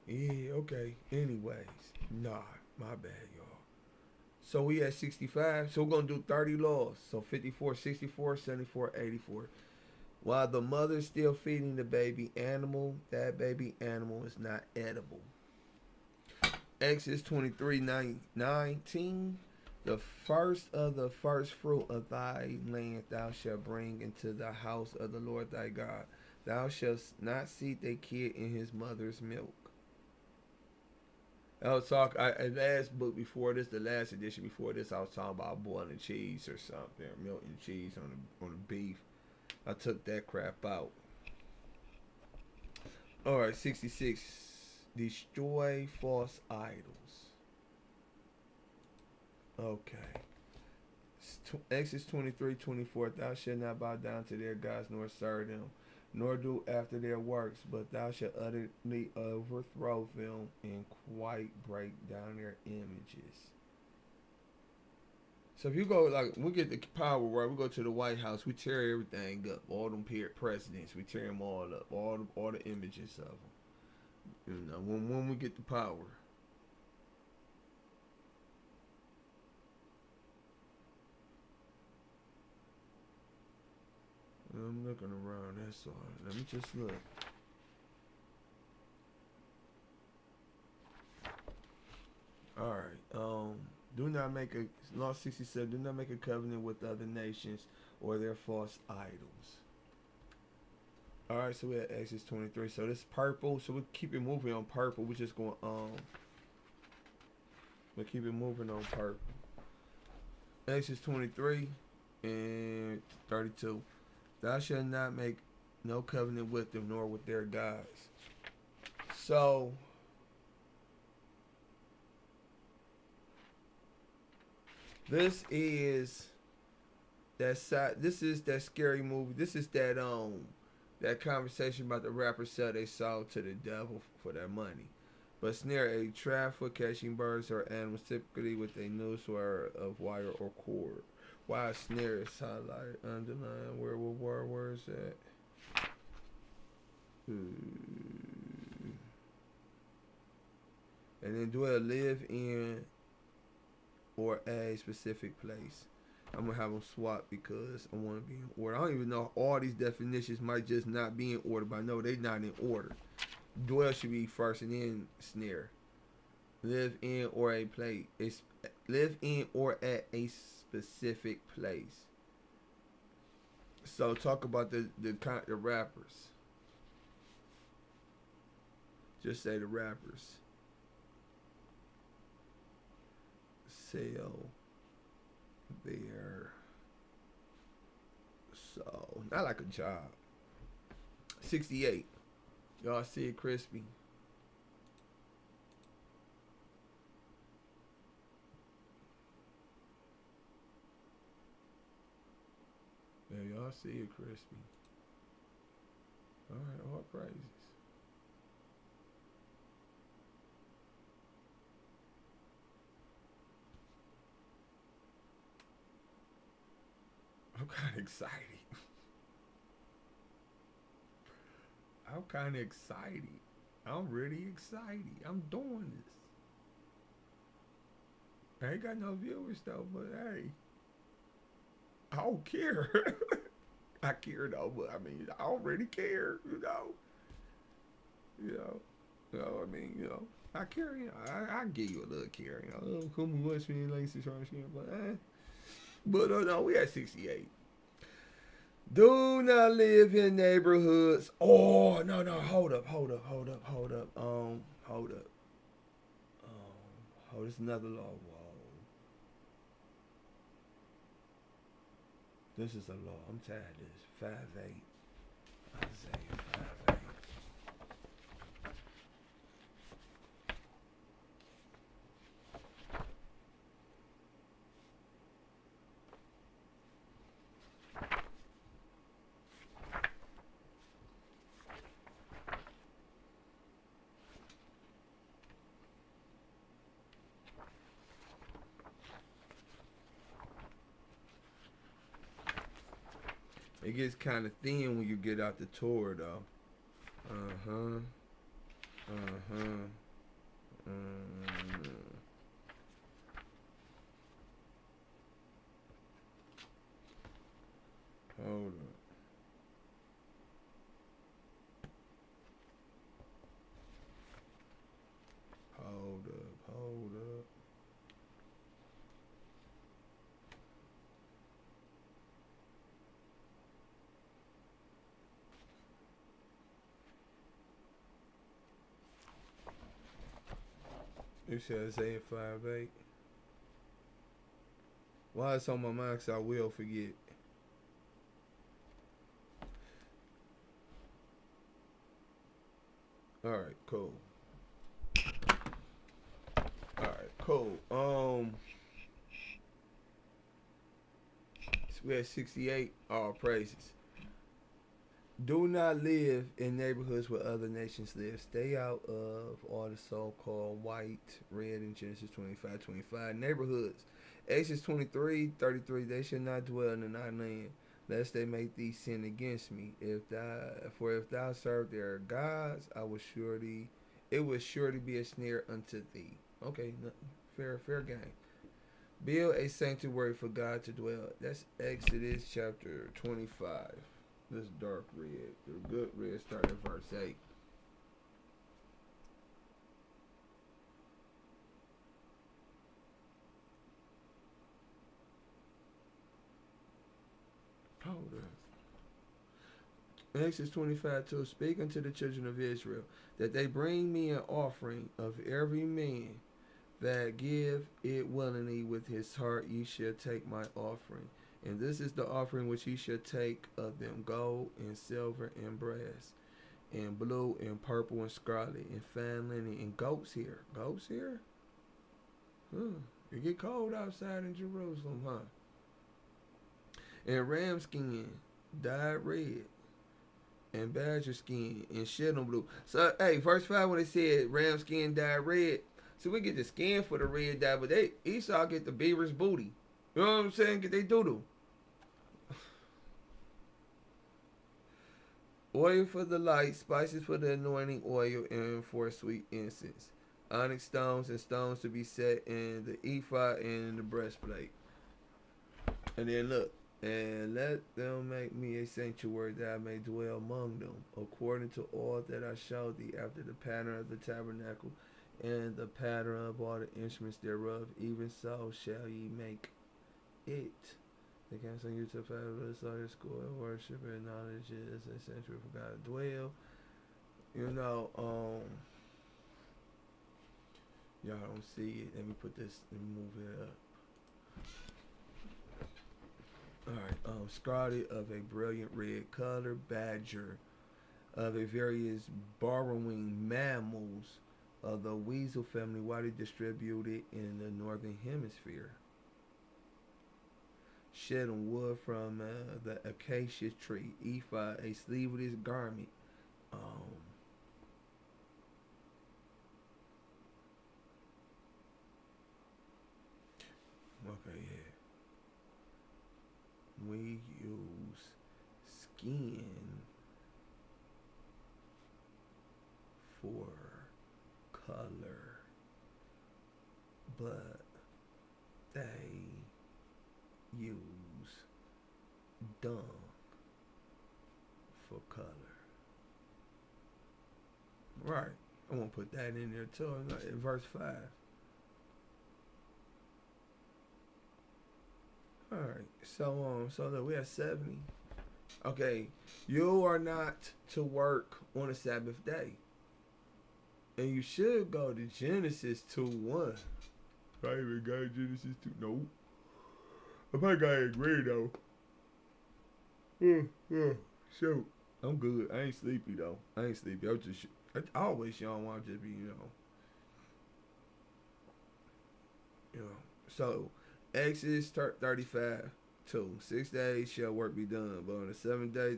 Yeah, okay. Anyways, nah, my bad, y'all. So we at 65. So we're gonna do 30 laws. So 54, 64, 74, 84. While the mother's still feeding the baby animal, that baby animal is not edible. Exodus 23:19. The first of the first fruit of thy land thou shalt bring into the house of the Lord thy God. Thou shalt not seed a kid in his mother's milk. I was talking, last book before this, the last edition before this, I was talking about boiling cheese or something, milk and cheese on the beef. I took that crap out. Alright, 66. Destroy false idols. Okay. Exodus 23:24. Thou shalt not bow down to their gods nor serve them, nor do after their works, but thou shalt utterly overthrow them and quite break down their images. So if you go, like, we get the power, right? We go to the White House, we tear everything up. All them presidents, we tear them all up. All the images of them. You know, when we get the power. I'm looking around, that's all. Let me just look. Alright, do not make a, law 67, do not make a covenant with other nations or their false idols. Alright, so we're at Exodus 23. So this purple, so we keep it moving on purple. We're just going, we keep it moving on purple. Exodus 23 and 32. Thou shalt not make no covenant with them, nor with their gods. So, this is that side. This is that scary movie. This is that conversation about the rapper sell their soul to the devil for their money. But snare, a trap for catching birds or animals, typically with a noose or of wire or cord. Why snare is highlighted, underlined, where is that? And then dwell, live in or a specific place. I'm gonna have them swap because I want to be in order. I don't even know, all these definitions might just not be in order, but I know they not in order. Dwell should be first and then snare. Live in or a place. Live in or at a specific place. So talk about the rappers. Just say the rappers. Sell their soul. Not like a job. 68. Y'all see it crispy. Yeah, y'all see it crispy. Alright, all praises. I'm kind of excited. I'm kind of excited. I'm really excited. I'm doing this. I ain't got no viewers though, but hey, I don't care. I care though, but I mean, I don't really care, you know. I mean, I care, I give you a little care, Oh, come and watch me like this, but no, we at 68. Do not live in neighborhoods. Oh no, hold up. Hold, it's another law. Whoa. This is a law. I'm tired of this. 5:8. Isaiah 5:8. It gets kind of thin when you get out the tour, though. Uh-huh. Hold up. Hold up. You said Isaiah 5:8. Why it's on my mind? 'Cause I will forget. Alright, cool. So we at 68. All praises. Do not live in neighborhoods where other nations live. Stay out of all the so-called white, red, and Genesis 25:25 neighborhoods. Exodus 23:33. They shall not dwell in thy land, lest they make thee sin against me. If thou serve their gods, it will surely be a snare unto thee. Okay, fair game. Build a sanctuary for God to dwell. That's Exodus chapter 25. This dark red. The good red start at verse 8. Hold up. Exodus 25:2. Speak unto the children of Israel, that they bring me an offering of every man that give it willingly with his heart. Ye shall take my offering. And this is the offering which ye shall take of them: gold and silver and brass, and blue and purple and scarlet and fine linen and goats here. Goats here? It get cold outside in Jerusalem, huh? And ram skin dyed red, and badger skin and shit on blue. So hey, verse 5 when they said ram skin dyed red. So we get the skin for the red dye, but they Esau get the beaver's booty. You know what I'm saying? Get they doodle. Oil for the light, spices for the anointing oil, and for sweet incense. Onyx stones and stones to be set in the ephod and in the breastplate. And then look, and let them make me a sanctuary that I may dwell among them, according to all that I showed thee after the pattern of the tabernacle and the pattern of all the instruments thereof, even so shall ye make it. They can't send you to fabulous other school of worship and knowledge is a sanctuary for God to dwell. You know, y'all don't see it. Let me put this, let me move it up. Alright, scroted of a brilliant red color, badger of a various burrowing mammals of the weasel family, widely distributed in the northern hemisphere. Shed on wood from the acacia tree, ephod, a sleeveless garment. Okay, yeah. We use skin for color, but they use dung for color. Right. I'm gonna put that in there too. In verse 5. Alright. So look, we have 70. Okay. You are not to work on a Sabbath day. And you should go to Genesis 2:1. I even got Genesis 2. No. I probably got it agree though. Shoot. I'm good. I ain't sleepy though. I ain't sleepy. I always y'all want to just be, you know. So Exodus 35, 2. 6 days shall work be done, but on the 7th day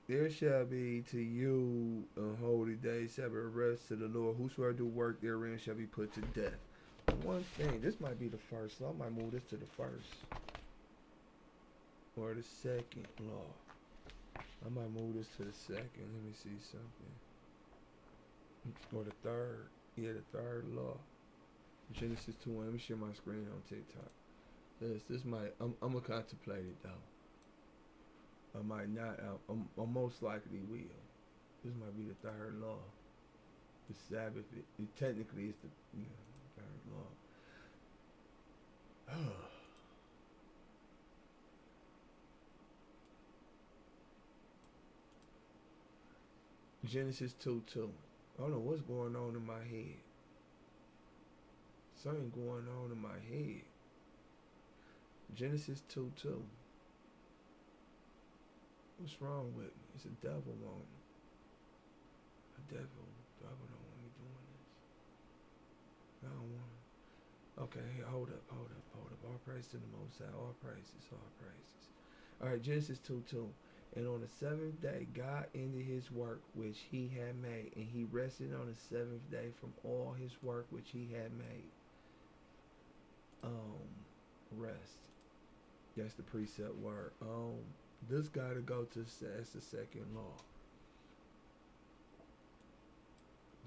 there shall be to you a holy day, Sabbath rest to the Lord. Whosoever do work therein shall be put to death. One thing, this might be the first, so I might move this to the first. Or the second law. I might move this to the second. Let me see something. Or the third. Yeah, the third law. Genesis 2:1. Let me share my screen on TikTok. This might, I'm gonna contemplate it though. I might not. I most likely will. This might be the third law. The Sabbath. It technically is the third law. Genesis 2:2. I don't know what's going on in my head. Something going on in my head. Genesis 2:2. What's wrong with me? It's a devil on me. A devil don't want me doing this. I don't want to. Okay, hey, hold up. All praise to the Most High. All praises. Alright, Genesis 2:2. And on the 7th day, God ended his work which he had made, and he rested on the 7th day from all his work which he had made. Rest. That's the precept word. This gotta go to as the second law.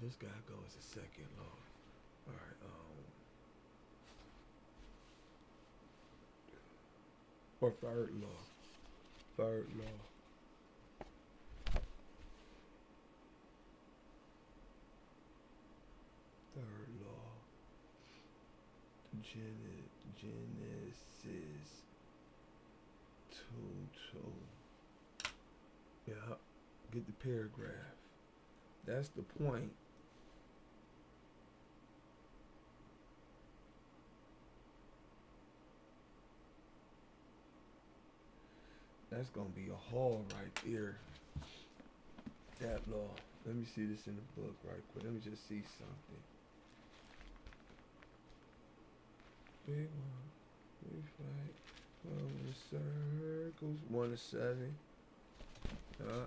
This gotta go as the second law. Alright, or third law. Third law. Third law. Genesis 2:2. Yeah, get the paragraph. That's the point. That's gonna be a haul right there. That law. Let me see this in the book right quick. Let me just see something. Big one. We fight over the circles. 1-7. Uh,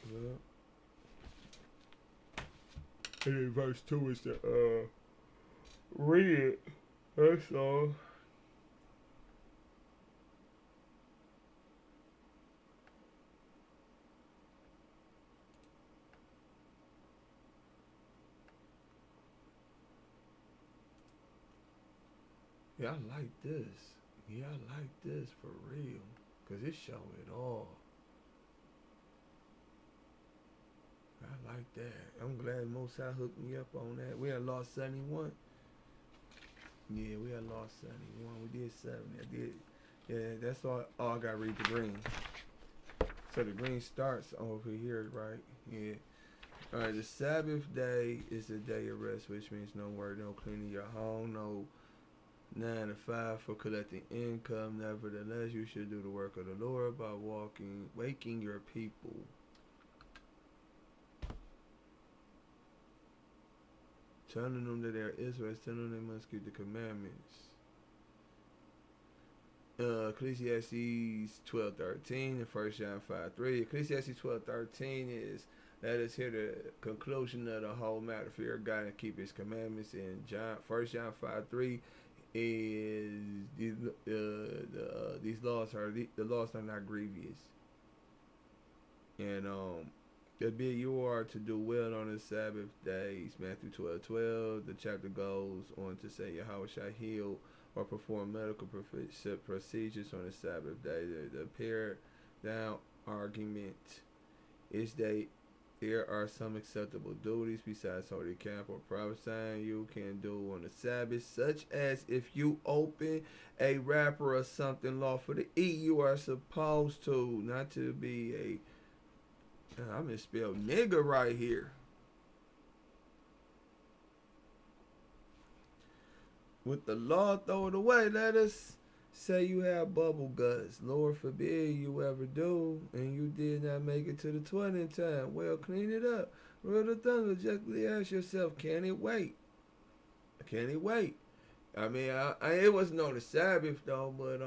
uh. And then verse 2 is to read it. That's all. Yeah, I like this. Yeah, I like this for real. Cause it show it all. I like that. I'm glad Most High hooked me up on that. We had lost 71. Yeah, we had lost 71. We did 70. I did. Yeah, that's all. Oh, I gotta read the green. So the green starts over here, right? Yeah. All right. The Sabbath day is a day of rest, which means no work, no cleaning your home, no 9 to 5 for collecting income. Nevertheless, you should do the work of the Lord by waking your people. Telling them that they're Israelites, telling them they must keep the commandments. Ecclesiastes 12:13 and 1 John 5:3. Ecclesiastes 12:13 is let us hear the conclusion of the whole matter. Fear God and keep His commandments. And 1 John 5:3 is these laws are the laws are not grievous. And the bid you are to do well on the Sabbath days. Matthew 12:12. The chapter goes on to say Yahweh shall heal or perform medical procedures on the Sabbath day. The pared down argument is that there are some acceptable duties besides holy camp or prophesying you can do on the Sabbath, such as if you open a wrapper or something lawful to eat, you are supposed to, not to be a, I misspelled nigger right here. With the law, throw it away. Let us say you have bubble guts. Lord forbid you ever do, and you did not make it to the 20th time. Well, clean it up. Rule the thunder. Justly ask yourself, can it wait? Can it wait? I mean, it wasn't on the Sabbath though, but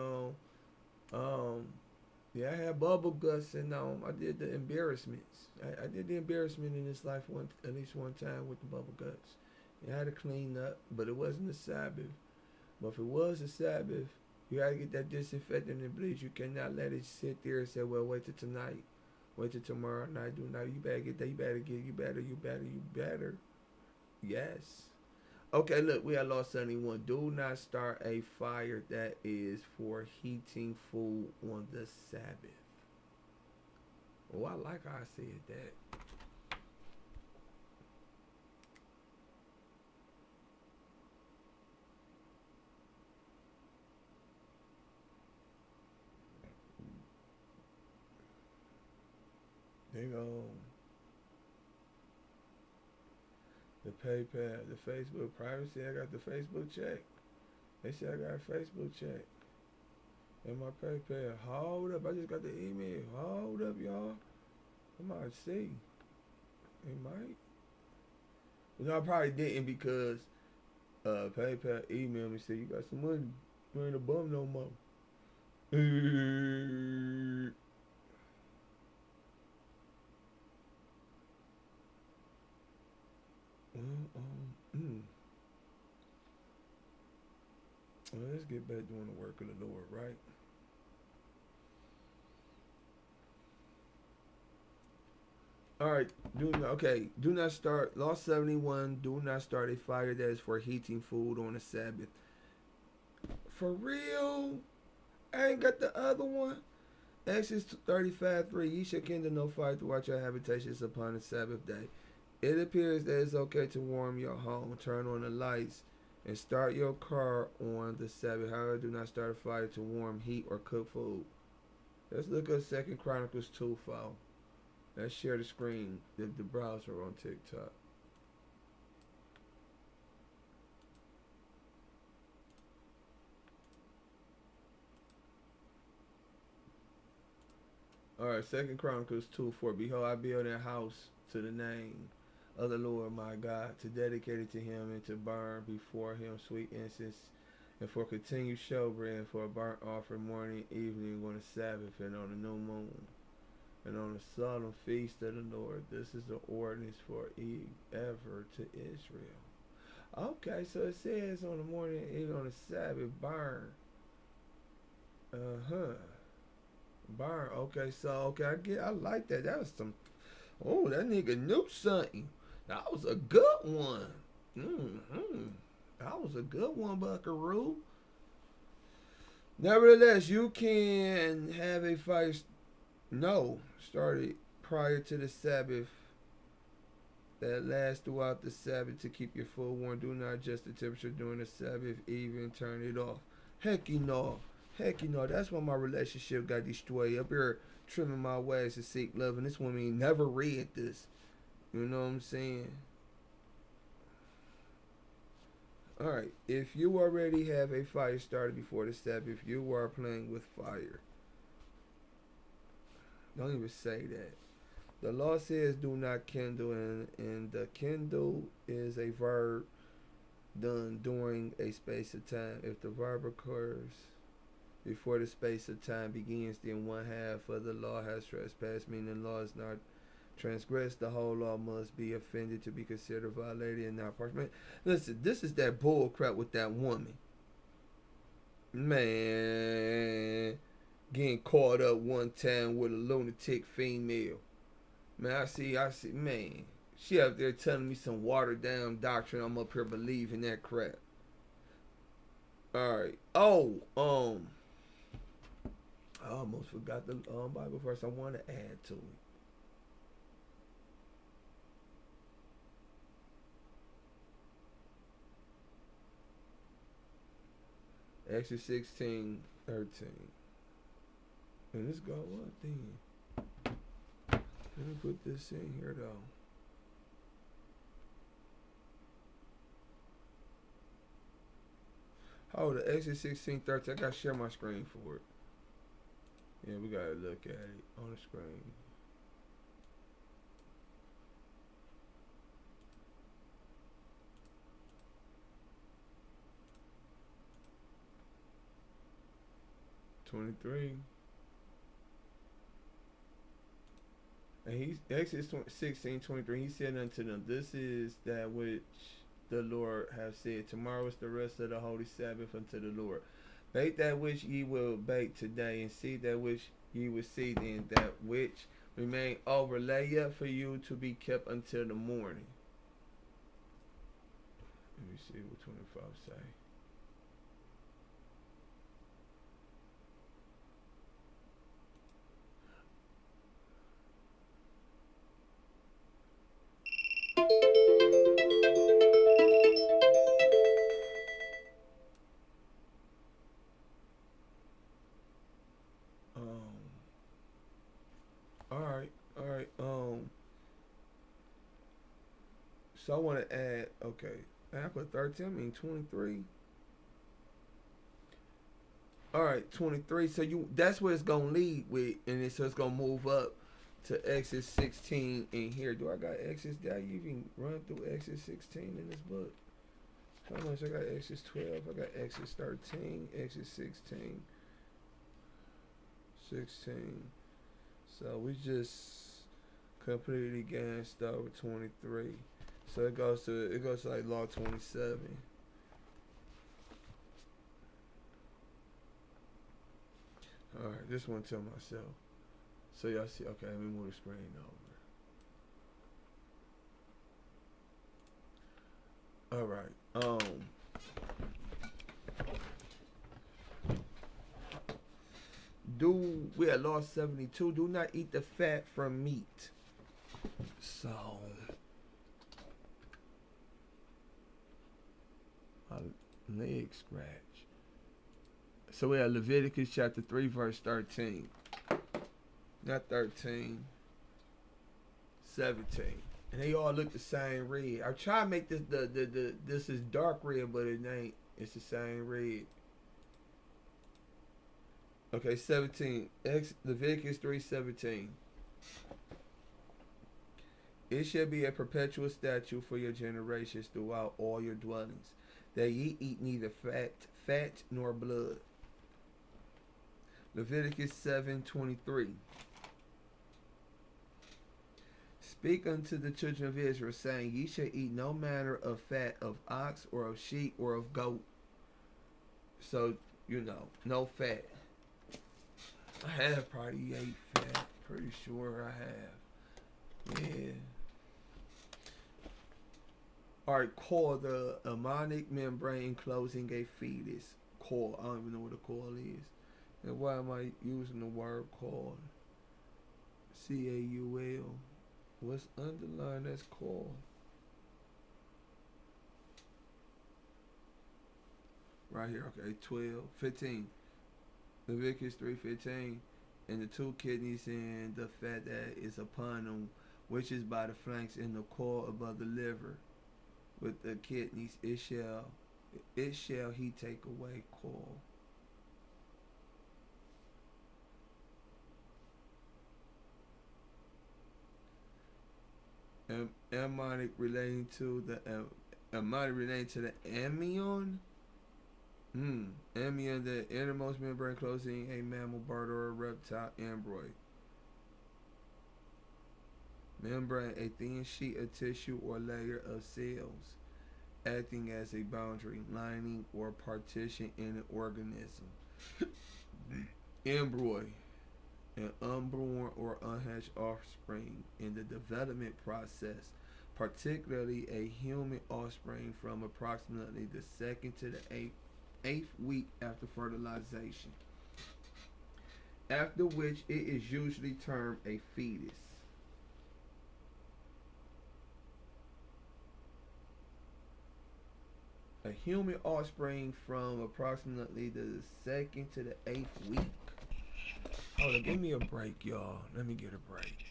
yeah, I had bubble guts, and I did the embarrassments. I did the embarrassment in this life at least one time with the bubble guts. I had to clean up, but it wasn't a Sabbath. But if it was a Sabbath, you gotta get that disinfectant and bleach. You cannot let it sit there and say, well, wait till tonight. Wait till tomorrow night. Do not. You better get that. You better. Yes. Okay, look, we had lost 71. Do not start a fire that is for heating food on the Sabbath. Oh, I like how I said that. There you go. The PayPal, the Facebook privacy. I got the Facebook check. They said I got a Facebook check. And my PayPal. Hold up. I just got the email. Hold up, y'all. I might see. It might. No, I probably didn't because PayPal emailed me said you got some money. You ain't a bum no more. Well, let's get back doing the work of the Lord, right? All right. Do not start. Law 71. Do not start a fire that is for heating food on the Sabbath. For real? I ain't got the other one. Exodus 35:3. Ye shall kindle no fire throughout your habitations upon the Sabbath day. It appears that it's okay to warm your home, turn on the lights, and start your car on the Sabbath. However, do not start a fire to warm, heat, or cook food. Let's look at 2 Chronicles 2:4. Let's share the screen, the browser on TikTok. Alright, 2 Chronicles 2:4. Behold, I build a house to the name of the Lord my God, to dedicate it to him and to burn before him sweet incense and for continued showbread, and for a burnt offering morning, evening, on the Sabbath, and on the new moon, and on the solemn feast of the Lord. This is the ordinance for ever to Israel. Okay, so it says on the morning, even on the Sabbath, burn. Burn. Okay, so I like that. That was some. Oh, that nigga knew something. That was a good one. That was a good one, Buckaroo. Nevertheless, you can have a fire. No, started prior to the Sabbath that lasts throughout the Sabbath to keep your food warm. Do not adjust the temperature during the Sabbath, even turn it off. Heck you know. Heck you know. That's why my relationship got destroyed. Up here trimming my ways to seek love, and this woman ain't never read this. You know what I'm saying? Alright, if you already have a fire started before the Sabbath, you are playing with fire. Don't even say that. The law says do not kindle, and the kindle is a verb done during a space of time. If the verb occurs before the space of time begins, then one half of the law has trespassed, meaning the law is not transgressed. The whole law must be offended to be considered violated and not partial. Man, listen, this is that bull crap with that woman. Man, getting caught up one time with a lunatic female. Man, I see, man. She up there telling me some watered down doctrine. I'm up here believing that crap. Alright. Oh, I almost forgot the Bible verse I want to add to it. Exodus 16:13. And let's go what then? Let me put this in here though. Oh, the Exodus 16:13. I gotta share my screen for it. Yeah, we gotta look at it on the screen. (23). And he's Exodus 16:23. He said unto them, "This is that which the Lord hath said. Tomorrow is the rest of the holy Sabbath unto the Lord. Bake that which ye will bake today, and see that which ye will see then, that which remain over lay up for you to be kept until the morning." Let me see what 25 say. All right. So I want to add. Okay, I put 13. I mean 23. All right, 23. So that's where it's gonna lead with, and so it's gonna move up to Exodus 16 in here. Do I got Exodus? Did I even run through Exodus 16 in this book? How much? I got Exodus 12. I got Exodus 13. Exodus 16. So we just completely gassed over 23. So it goes to like law 27. Alright, just want to tell myself. So y'all see, okay, let me move the screen over. Alright, we at law 72, do not eat the fat from meat. So my leg scratch. So we have Leviticus chapter 3 verse 13. Not 13. 17. And they all look the same red. I try to make this this is dark red, but it ain't. It's the same red. Okay, 17. Leviticus 3:17. It shall be a perpetual statute for your generations throughout all your dwellings, that ye eat neither fat nor blood. Leviticus 7:23. Speak unto the children of Israel, saying, Ye shall eat no manner of fat of ox or of sheep or of goat. So, no fat. I have probably ate fat. Pretty sure I have. Yeah. Alright, coil, the amniotic membrane enclosing a fetus. Coil. I don't even know what a coil is. And why am I using the word coil? C-A-U-L. What's underlined as coil? Right here, okay, 15. Leviticus 3:15. And the two kidneys and the fat that is upon them, which is by the flanks and the coil above the liver, with the kidneys, it shall he take away coil. Amniotic relating to the amnion. Amnion, the innermost membrane closing a mammal, bird, or a reptile embryo. Membrane, a thin sheet of tissue or layer of cells, acting as a boundary, lining, or partition in an organism. Embryo, an unborn or unhatched offspring in the development process, particularly a human offspring from approximately the second to the eighth week after fertilization, after which it is usually termed a fetus. A human offspring from approximately the second to the eighth week. Hold on, give me a break, y'all. Let me get a break.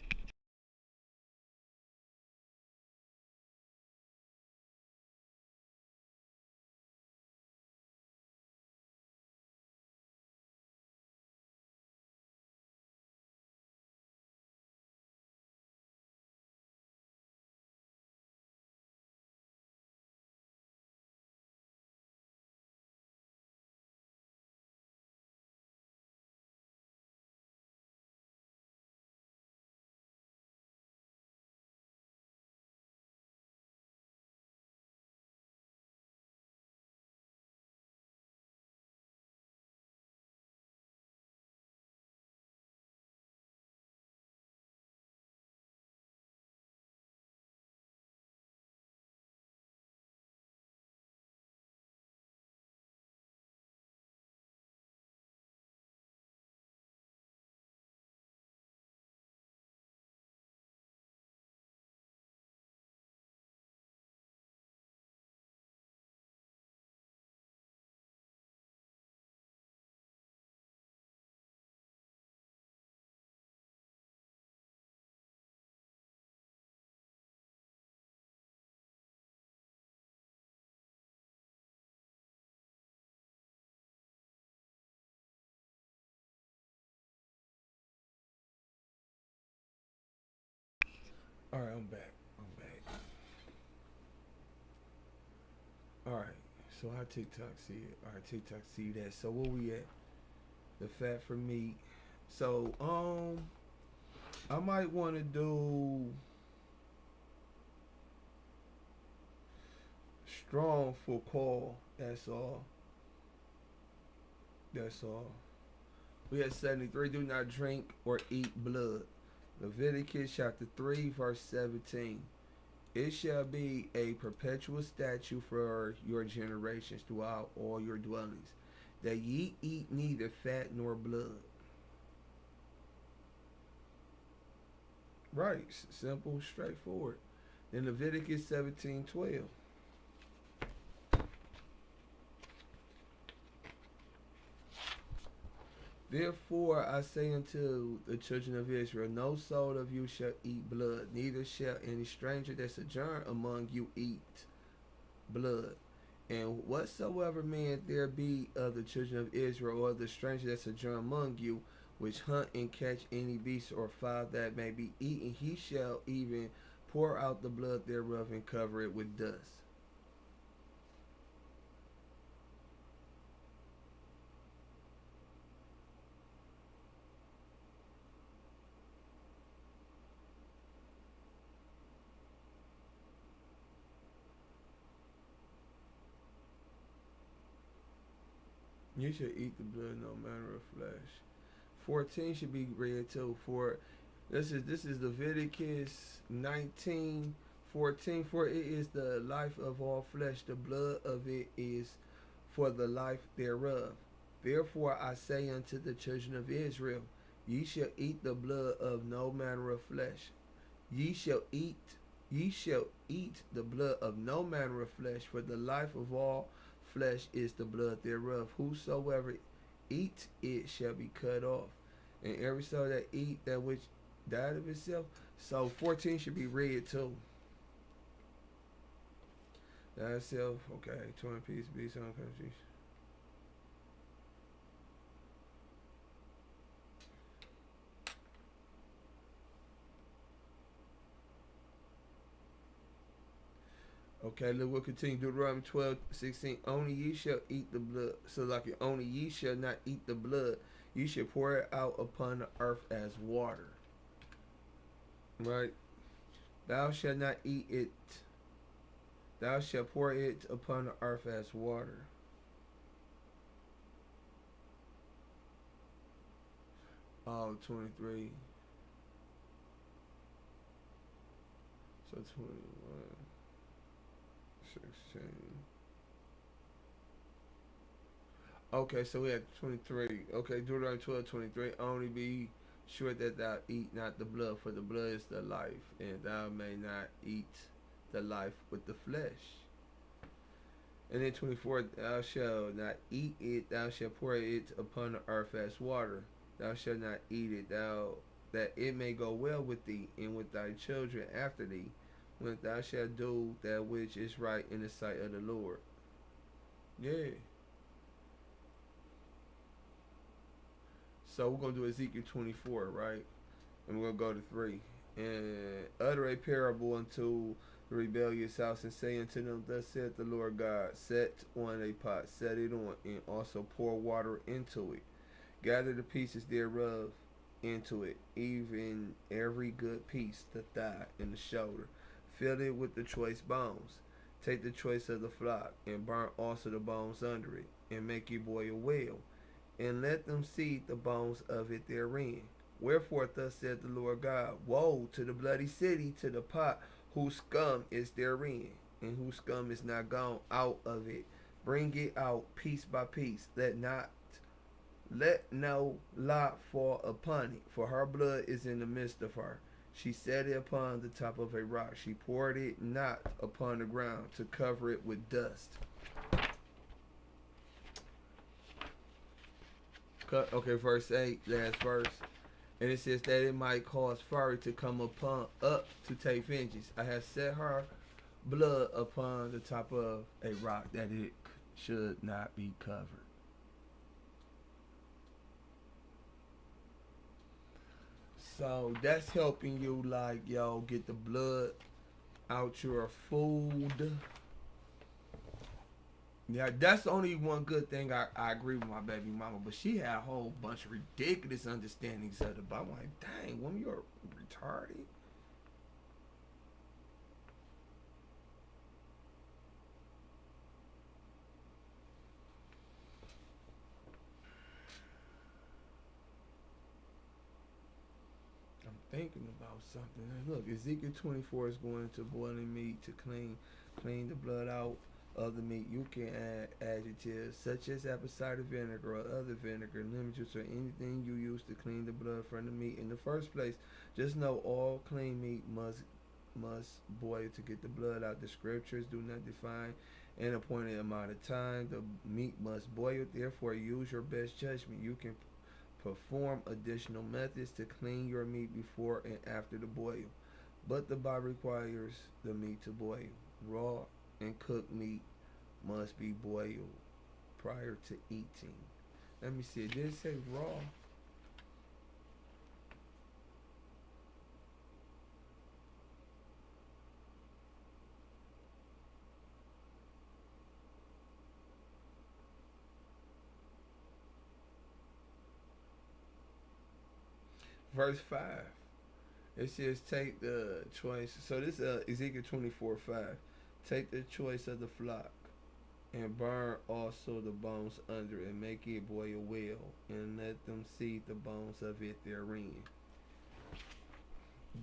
All right, I'm back. All right. So how TikTok see it? All right, TikTok see that. So where we at? The fat for meat. So I might want to do strong for call. That's all. That's all. We had 73. Do not drink or eat blood. Leviticus chapter 3, verse 17. It shall be a perpetual statute for your generations throughout all your dwellings, that ye eat neither fat nor blood. Right, simple, straightforward. Then Leviticus 17:12. Therefore I say unto the children of Israel, no soul of you shall eat blood, neither shall any stranger that sojourn among you eat blood. And whatsoever man there be of the children of Israel, or the stranger that sojourn among you, which hunt and catch any beast or fowl that may be eaten, he shall even pour out the blood thereof and cover it with dust. You should eat the blood, no matter of flesh. 14 should be read too. For this is Leviticus 19:14. For it is the life of all flesh, the blood of it is for the life thereof. Therefore I say unto the children of Israel, ye shall eat the blood of no manner of flesh. Ye shall eat the blood of no manner of flesh, for the life of all flesh is the blood thereof. Whosoever eat it shall be cut off, and every soul that eat that which died of itself. So 14 should be read too. That self, okay, 20 piece be some countries. Okay, look, we'll continue. Deuteronomy 12:16. Only ye shall eat the blood. So, like, only ye shall not eat the blood. You shall pour it out upon the earth as water. Right? Thou shalt not eat it. Thou shalt pour it upon the earth as water. Oh, 23. So 21. 16. Okay, so we had 23. Okay, Deuteronomy 12:23. Only be sure that thou eat not the blood, for the blood is the life, and thou may not eat the life with the flesh. And then 24, thou shalt not eat it, thou shalt pour it upon the earth as water. Thou shalt not eat it, that it may go well with thee and with thy children after thee, when thou shalt do that which is right in the sight of the Lord. Yeah. So we're going to do Ezekiel 24, right? And we're going to go to 3. And utter a parable unto the rebellious house, and say unto them, thus saith the Lord God, set on a pot, set it on, and also pour water into it. Gather the pieces thereof into it, even every good piece, the thigh and the shoulder. Fill it with the choice bones. Take the choice of the flock, and burn also the bones under it, and make it boil well, and let them see the bones of it therein. Wherefore thus said the Lord God, woe to the bloody city, to the pot whose scum is therein, and whose scum is not gone out of it. Bring it out piece by piece. Let no lot fall upon it, for her blood is in the midst of her. She set it upon the top of a rock. She poured it not upon the ground, to cover it with dust. Okay, verse 8, last verse. And it says that it might cause fury to come up to take vengeance. I have set her blood upon the top of a rock, that it should not be covered. So that's helping you, like, yo, get the blood out your food. Yeah, that's only one good thing. I agree with my baby mama, but she had a whole bunch of ridiculous understandings of the Bible. I'm like, dang, woman, you're retarded. I'm thinking about something. Look, Ezekiel 24 is going to boiling meat to clean the blood out of the meat. You can add adjectives such as apple cider vinegar or other vinegar, lemon juice, or anything you use to clean the blood from the meat. In the first place, just know all clean meat must boil to get the blood out. The scriptures do not define an appointed amount of time. The meat must boil. Therefore, use your best judgment. You can perform additional methods to clean your meat before and after the boil, but the Bible requires the meat to boil. Raw and cooked meat must be boiled prior to eating. Let me see. Did it say raw? Verse 5. It says, take the choice. So this is Ezekiel 24:5. Take the choice of the flock. And burn also the bones under, and make it boil well, and let them see the bones of it therein.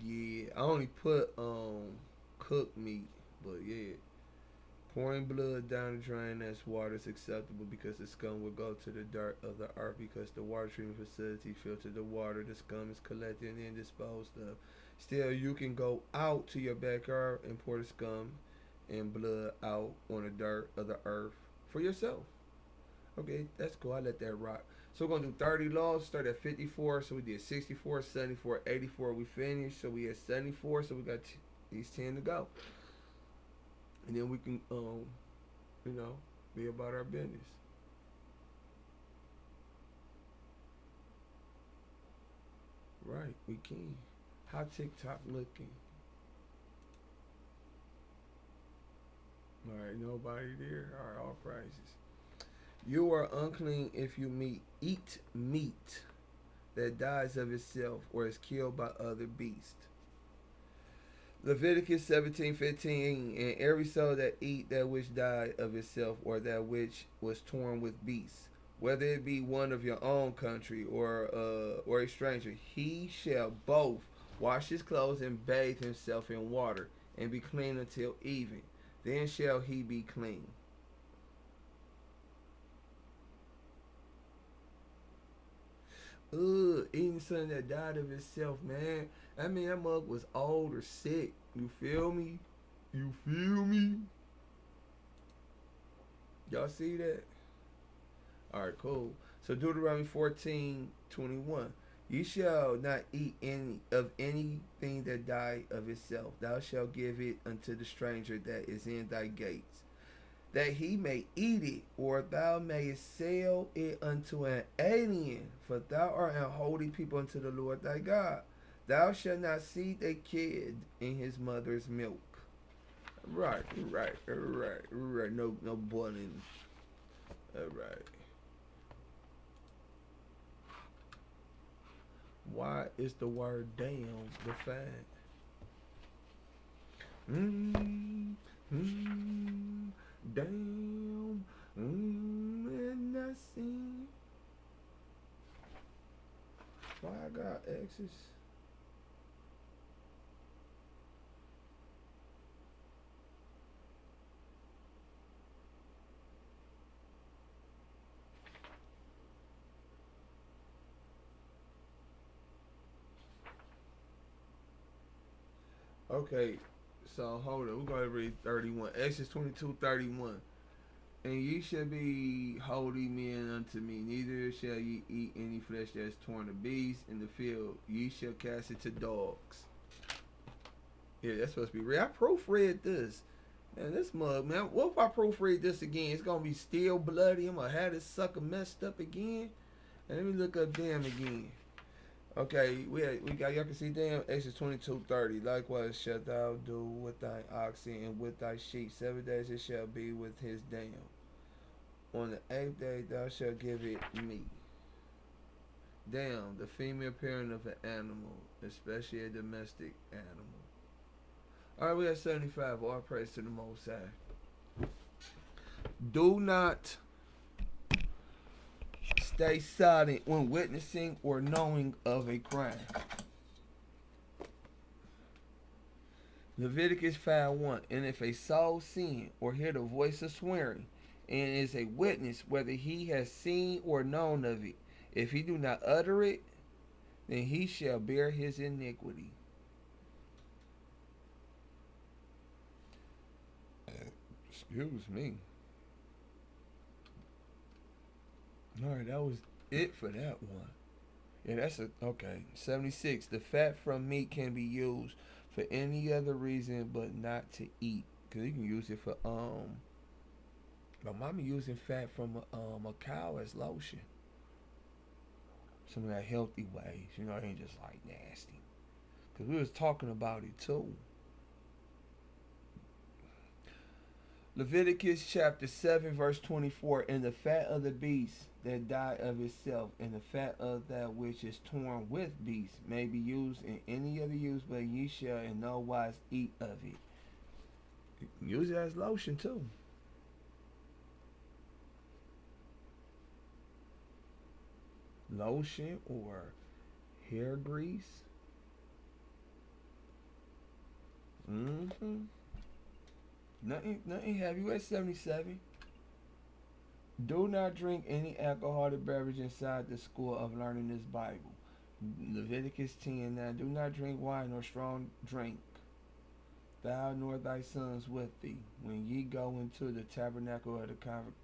Yeah, I only put cooked meat, but yeah. Pouring blood down the drain as water is acceptable because the scum will go to the dirt of the earth because the water treatment facility filtered the water. The scum is collected and then disposed of. Still, you can go out to your backyard and pour the scum and blood out on the dirt of the earth for yourself. Okay, that's cool. I let that rock. So we're gonna do 30 laws. Start at 54. So we did 64, 74, 84. We finished. So we had 74. So we got these 10 to go, and then we can you know, be about our business. Right, we can. How TikTok looking? All right, nobody there. All right, all praises. You are unclean if you eat meat that dies of itself or is killed by other beasts. Leviticus 17:15, and every soul that eat that which died of itself or that which was torn with beasts, whether it be one of your own country or a stranger, he shall both wash his clothes and bathe himself in water and be clean until even. Then shall he be clean. Eating something that died of itself, man. I mean, that mug was old or sick. You feel me? You feel me? Y'all see that? Alright, cool. So Deuteronomy 14:21. You shall not eat any of anything that died of itself. Thou shalt give it unto the stranger that is in thy gates, that he may eat it, or thou mayest sell it unto an alien, for thou art an holy people unto the Lord thy God. Thou shalt not seed a kid in his mother's milk. Right. No boiling. Alright. Why is the word damn defined? Mm, damn. And I see. Why I got X's? Okay, so hold on. We're going to read 31. Exodus 22:31. And ye shall be holy men unto me, neither shall ye eat any flesh that is torn of beasts in the field. Ye shall cast it to dogs. Yeah, that's supposed to be read. I proofread this. Man, this mug, man. What if I proofread this again? It's going to be still bloody. I'm going to have this sucker messed up again. And let me look up damn again. Okay, we got, y'all can see damn, Exodus 22:30. Likewise shalt thou do with thy oxen and with thy sheep. 7 days it shall be with his dam. On the 8th day thou shalt give it me. Damn, the female parent of an animal, especially a domestic animal. Alright, we at 75. All praise to the Most High. Do not stay silent when witnessing or knowing of a crime. Leviticus 5:1. And if a soul sin or hear the voice of swearing, and is a witness whether he has seen or known of it, if he do not utter it, then he shall bear his iniquity. Excuse me. Alright, that was it for that one. Yeah, that's okay. 76. The fat from meat can be used for any other reason but not to eat. Cause you can use it for my mama using fat from a cow as lotion. Some of that healthy ways, you know, it ain't just like nasty. Cause we was talking about it too. Leviticus chapter 7 verse 24. And the fat of the beast that died of itself, and the fat of that which is torn with beasts may be used in any other use, but ye shall in no wise eat of it. You can use it as lotion too. lotion or hair grease. Mm-hmm. Nothing heavy. We're at 77. Do not drink any alcoholic beverage inside the school of learning this Bible. Leviticus 10. Now, do not drink wine or strong drink, thou nor thy sons with thee, when ye go into the tabernacle of the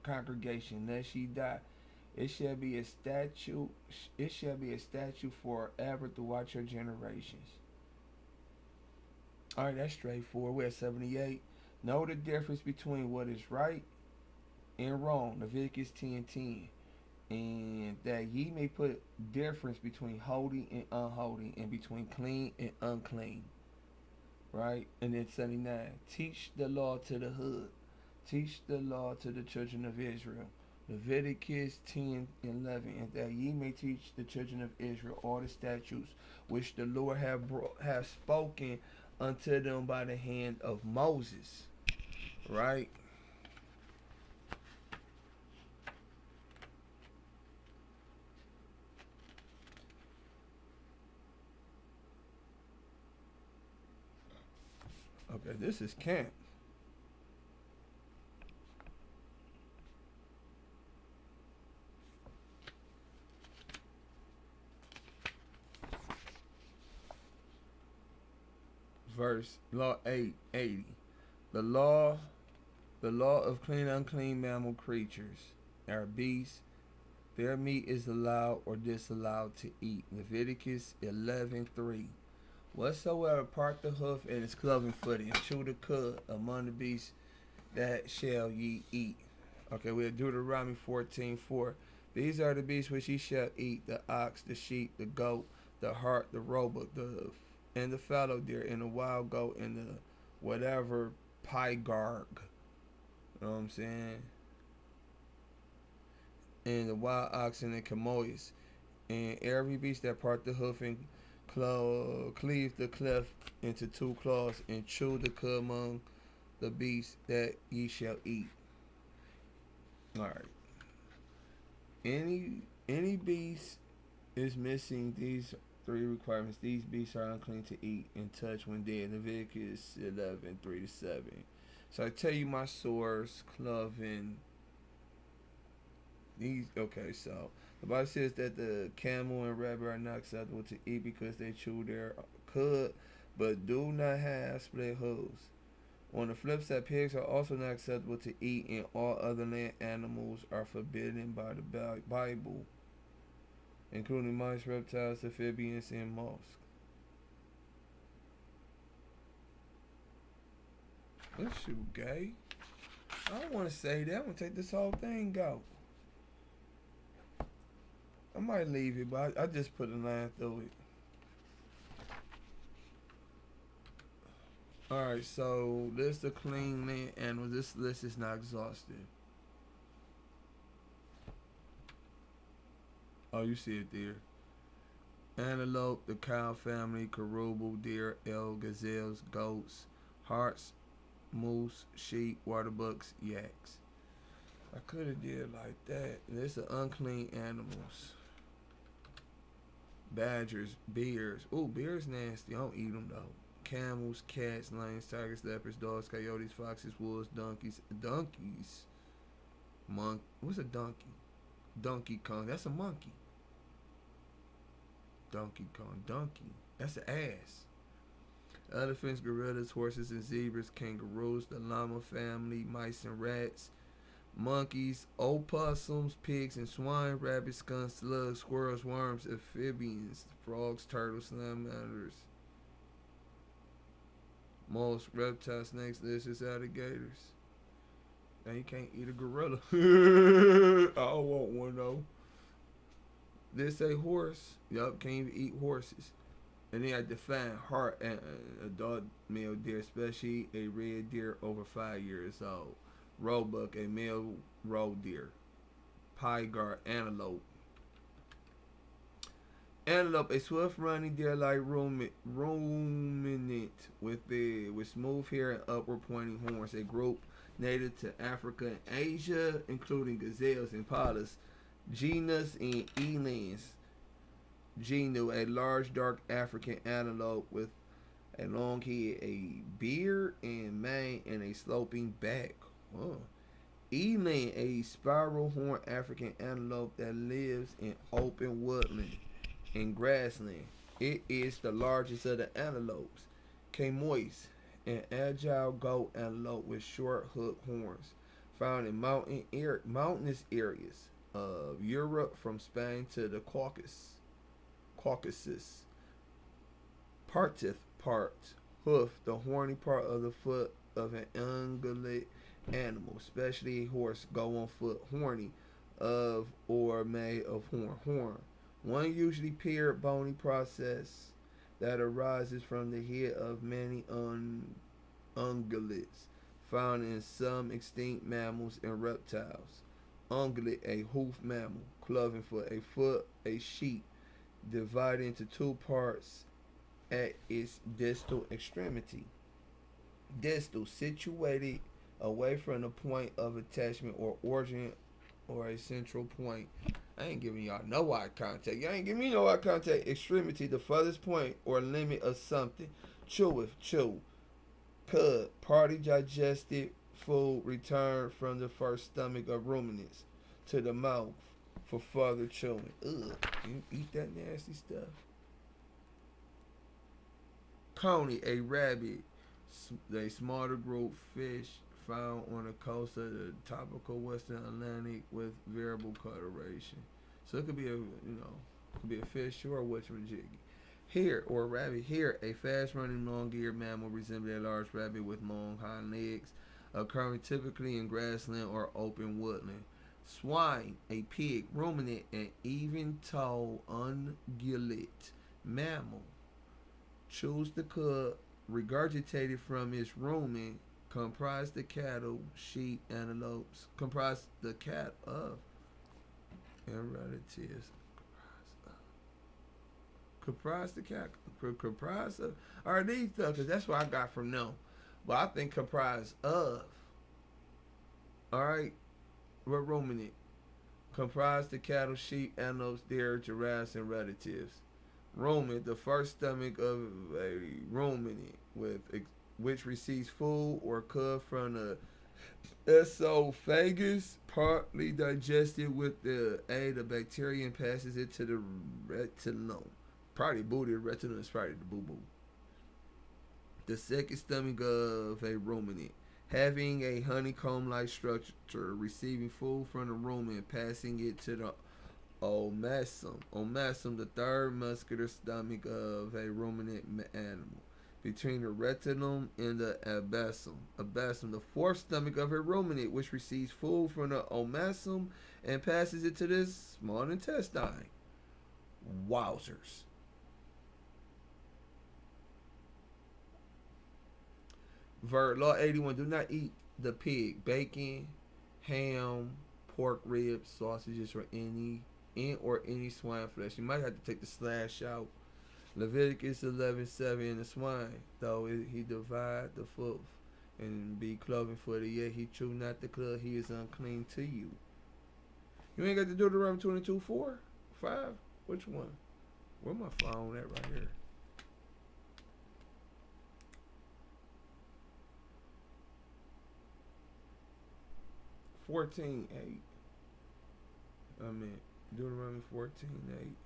congregation, lest ye die. It shall be a statute. It shall be a statute forever throughout your generations. All right, that's straightforward. We're at 78. Know the difference between what is right and wrong. Leviticus 10:10. And that ye may put difference between holy and unholy, and between clean and unclean. Right? And then 79. Teach the law to the hood. Teach the law to the children of Israel. Leviticus 10:11. And that ye may teach the children of Israel all the statutes which the Lord have spoken unto them by the hand of Moses. Right? Okay, this is camp. Verse law 880. The law of clean and unclean mammal creatures are beasts. Their meat is allowed or disallowed to eat. Leviticus 11:3. Whatsoever part the hoof and its cloven foot and chew the cud among the beasts, that shall ye eat. Okay, we have Deuteronomy 14:4. These are the beasts which ye shall eat: the ox, the sheep, the goat, the hart, the roebuck, and the fallow deer, and the wild goat, and the whatever pygarg. You know what I'm saying? And the wild oxen and camois, and every beast that part the hoof and cleave the cleft into two claws, and chew the cud among the beasts that ye shall eat. All right. Any beast is missing these three requirements. These beasts are unclean to eat and touch when dead. Leviticus 11:3-7. So I tell you my source, cloven. These okay. So the Bible says that the camel and rabbit are not acceptable to eat because they chew their cud, but do not have split hooves. On the flip side, pigs are also not acceptable to eat, and all other land animals are forbidden by the Bible, including mice, reptiles, amphibians, and mollusks. Let's shoot, gay. I don't want to say that. I'm going to take this whole thing out. I might leave it, but I just put a line through it. Alright, so list of clean land animals. This list is not exhaustive. Oh, you see it there. Antelope, the cow family, caribou, deer, elk, gazelles, goats, harts, moose, sheep, waterbucks, yaks. I could have did like that. This is unclean animals. Badgers, bears. Ooh, bears nasty. I don't eat them though. Camels, cats, lions, tigers, leopards, dogs, coyotes, foxes, wolves, donkeys. What's a donkey? Donkey Kong. That's a monkey. Donkey Kong. Donkey. That's an ass. Elephants, gorillas, horses, and zebras, kangaroos, the llama family, mice and rats, monkeys, opossums, pigs and swine, rabbits, skunks, slugs, squirrels, worms, amphibians, frogs, turtles, salamanders, mollusks, reptiles, snakes, lizards, alligators. Now you can't eat a gorilla. I don't want one though. This a horse. Yup, can't even eat horses. And then I define hart and adult male deer, especially a red deer over 5 years old. Roebuck, a male roe deer. Pygarg, antelope. Antelope, a swift running deer like ruminant with smooth hair and upward pointing horns. A group native to Africa and Asia, including gazelles, impalas, Genus and elands. Genu, a large dark African antelope with a long head, a beard and mane, and a sloping back. Oh. Eland, a spiral horn African antelope that lives in open woodland and grassland. It is the largest of the antelopes. Camois, an agile goat antelope with short hook horns, found in mountainous areas of Europe from Spain to the Caucasus. Partith part, hoof, the horny part of the foot of an ungulate animal, especially a horse, go on foot, horny, of or made of horn. One usually paired bony process that arises from the head of many ungulates found in some extinct mammals and reptiles. Ungulate, a hoof mammal, cloven foot, a foot, a sheep, divided into two parts at its distal extremity. Distal, situated away from the point of attachment or origin or a central point. I ain't giving y'all no eye contact. Y'all ain't giving me no eye contact. Extremity, the furthest point or limit of something. Cheweth, chew. Cud, party digested food returned from the first stomach of ruminants to the mouth for further chewing. Ugh, you eat that nasty stuff. Coney, a rabbit, a smaller group fish found on the coast of the tropical western Atlantic with variable coloration. So it could be a fish or a whatchamajiggy. Hare or rabbit. Hare, a fast-running, long-eared mammal resembling a large rabbit with long hind legs, occurring typically in grassland or open woodland. Swine, a pig, ruminant, an even-toed ungulate mammal. Chews the cud regurgitated from its rumen, comprise the cattle, sheep, antelopes, comprise the cat of and relatives. Comprise the cat, comprise of. Are these stuff? Because that's what I got from them. But I think comprise of. All right, what ruminant? Comprise the cattle, sheep, antelopes, deer, giraffes, and relatives. Rumen, the first stomach of a ruminant, which receives food or cud from the esophagus, partly digested with the aid of bacteria and passes it to the retinome. Probably booty, the retinome is probably the boo-boo. The second stomach of a ruminant, having a honeycomb-like structure, receiving food from the rumen, passing it to the omasum. Omasum, the third muscular stomach of a ruminant animal, between the retinum and the abasum. Abasum, the fourth stomach of a ruminant, which receives food from the omasum and passes it to the small intestine. Wowzers. Law 81, do not eat the pig, bacon, ham, pork ribs, sausages, or any swine flesh. You might have to take the slash out. Leviticus 11:7, in the swine, though he divide the foot and be cloven footed, yet he chew not the cud, he is unclean to you. You ain't got to do the Deuteronomy 22:4, 5. Which one? Where my phone at right here? Deuteronomy 14:8.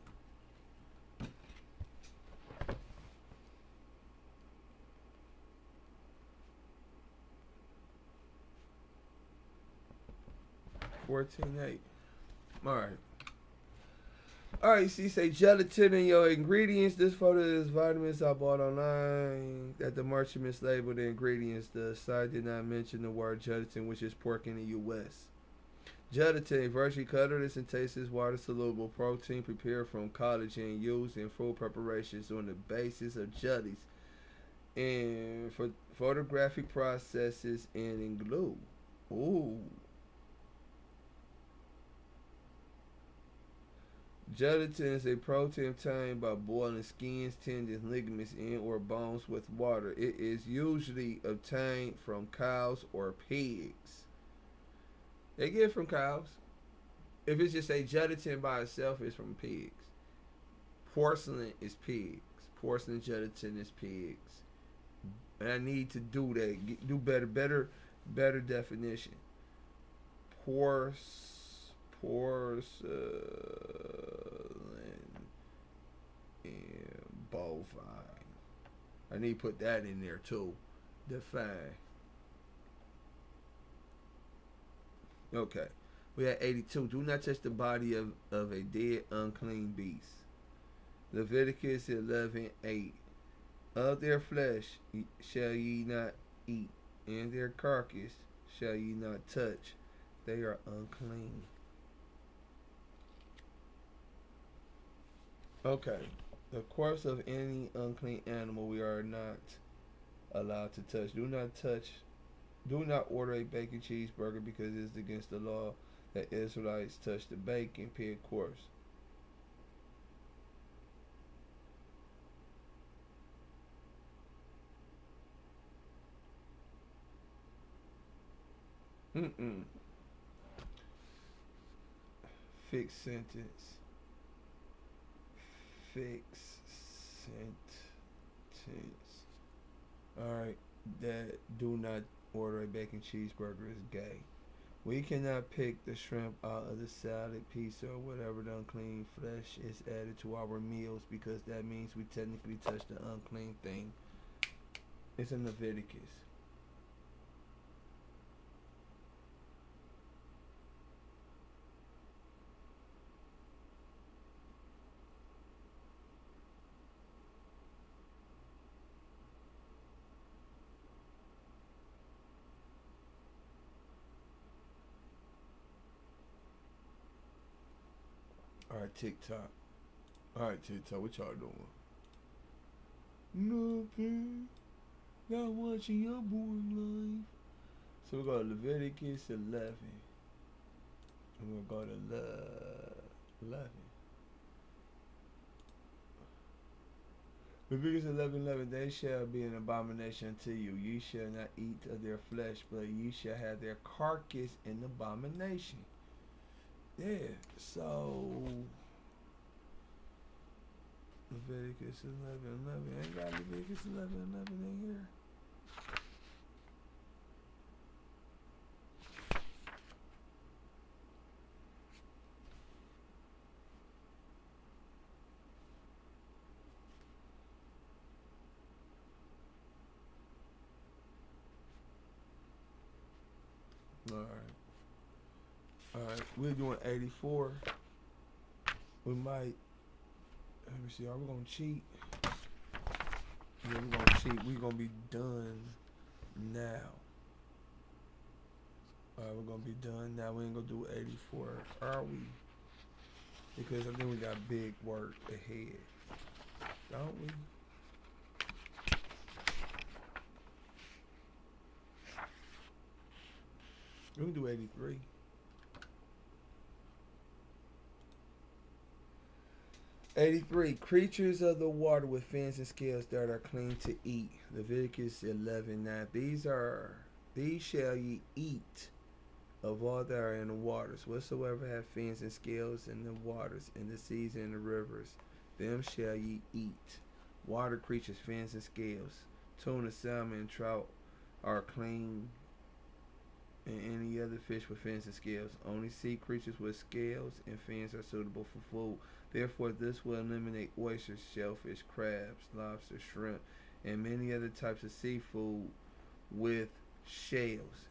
14:8. Alright, see, say gelatin in your ingredients. This photo is vitamins I bought online that the merchant mislabeled the ingredients. The site did not mention the word gelatin, which is pork in the U.S. Gelatin, virtually colorless and tasteless water-soluble protein prepared from collagen used in food preparations on the basis of jellies and for photographic processes and in glue. Ooh. Gelatin is a protein obtained by boiling skins, tendons, ligaments, and or bones with water. It is usually obtained from cows or pigs. They get it from cows. If it's just a gelatin by itself, it's from pigs. Porcelain is pigs. Porcelain gelatin is pigs. And I need to do that. Do better definition. Porcelain and bovine. I need to put that in there too. Define. Okay. We at 82. Do not touch the body of a dead, unclean beast. Leviticus 11:8. Of their flesh shall ye not eat, and their carcass shall ye not touch. They are unclean. Okay. The corpse of any unclean animal we are not allowed to touch. Do not order a bacon cheeseburger because it is against the law that Israelites touch the bacon pig corpse. Fixed sentence. Fixed sentence. Alright, that do not order a bacon cheeseburger is gay. We cannot pick the shrimp out of the salad, pizza, or whatever the unclean flesh is added to our meals because that means we technically touched the unclean thing. It's in Leviticus. Alright, TikTok. Alright, TikTok, what y'all doing? Nothing. Not watching your boring life. So we go to Leviticus 11. And we'll go to 11. Leviticus 11:11. They shall be an abomination to you. Ye shall not eat of their flesh, but ye shall have their carcass in abomination. Yeah, so Leviticus 11:11. Ain't got Leviticus 11:11 in here. Alright, we're doing 84. We might, let me see, are we gonna cheat? Yeah, we're gonna cheat. We're gonna be done now. Alright, we're gonna be done now. We ain't gonna do 84, are we? Because I think we got big work ahead. Don't we? We can do 83. Creatures of the water with fins and scales that are clean to eat. Leviticus 11:9. These shall ye eat of all that are in the waters. Whatsoever have fins and scales in the waters, in the seas and the rivers, them shall ye eat. Water creatures, fins and scales. Tuna, salmon, and trout are clean, and any other fish with fins and scales. Only sea creatures with scales and fins are suitable for food. Therefore, this will eliminate oysters, shellfish, crabs, lobster, shrimp, and many other types of seafood with shells.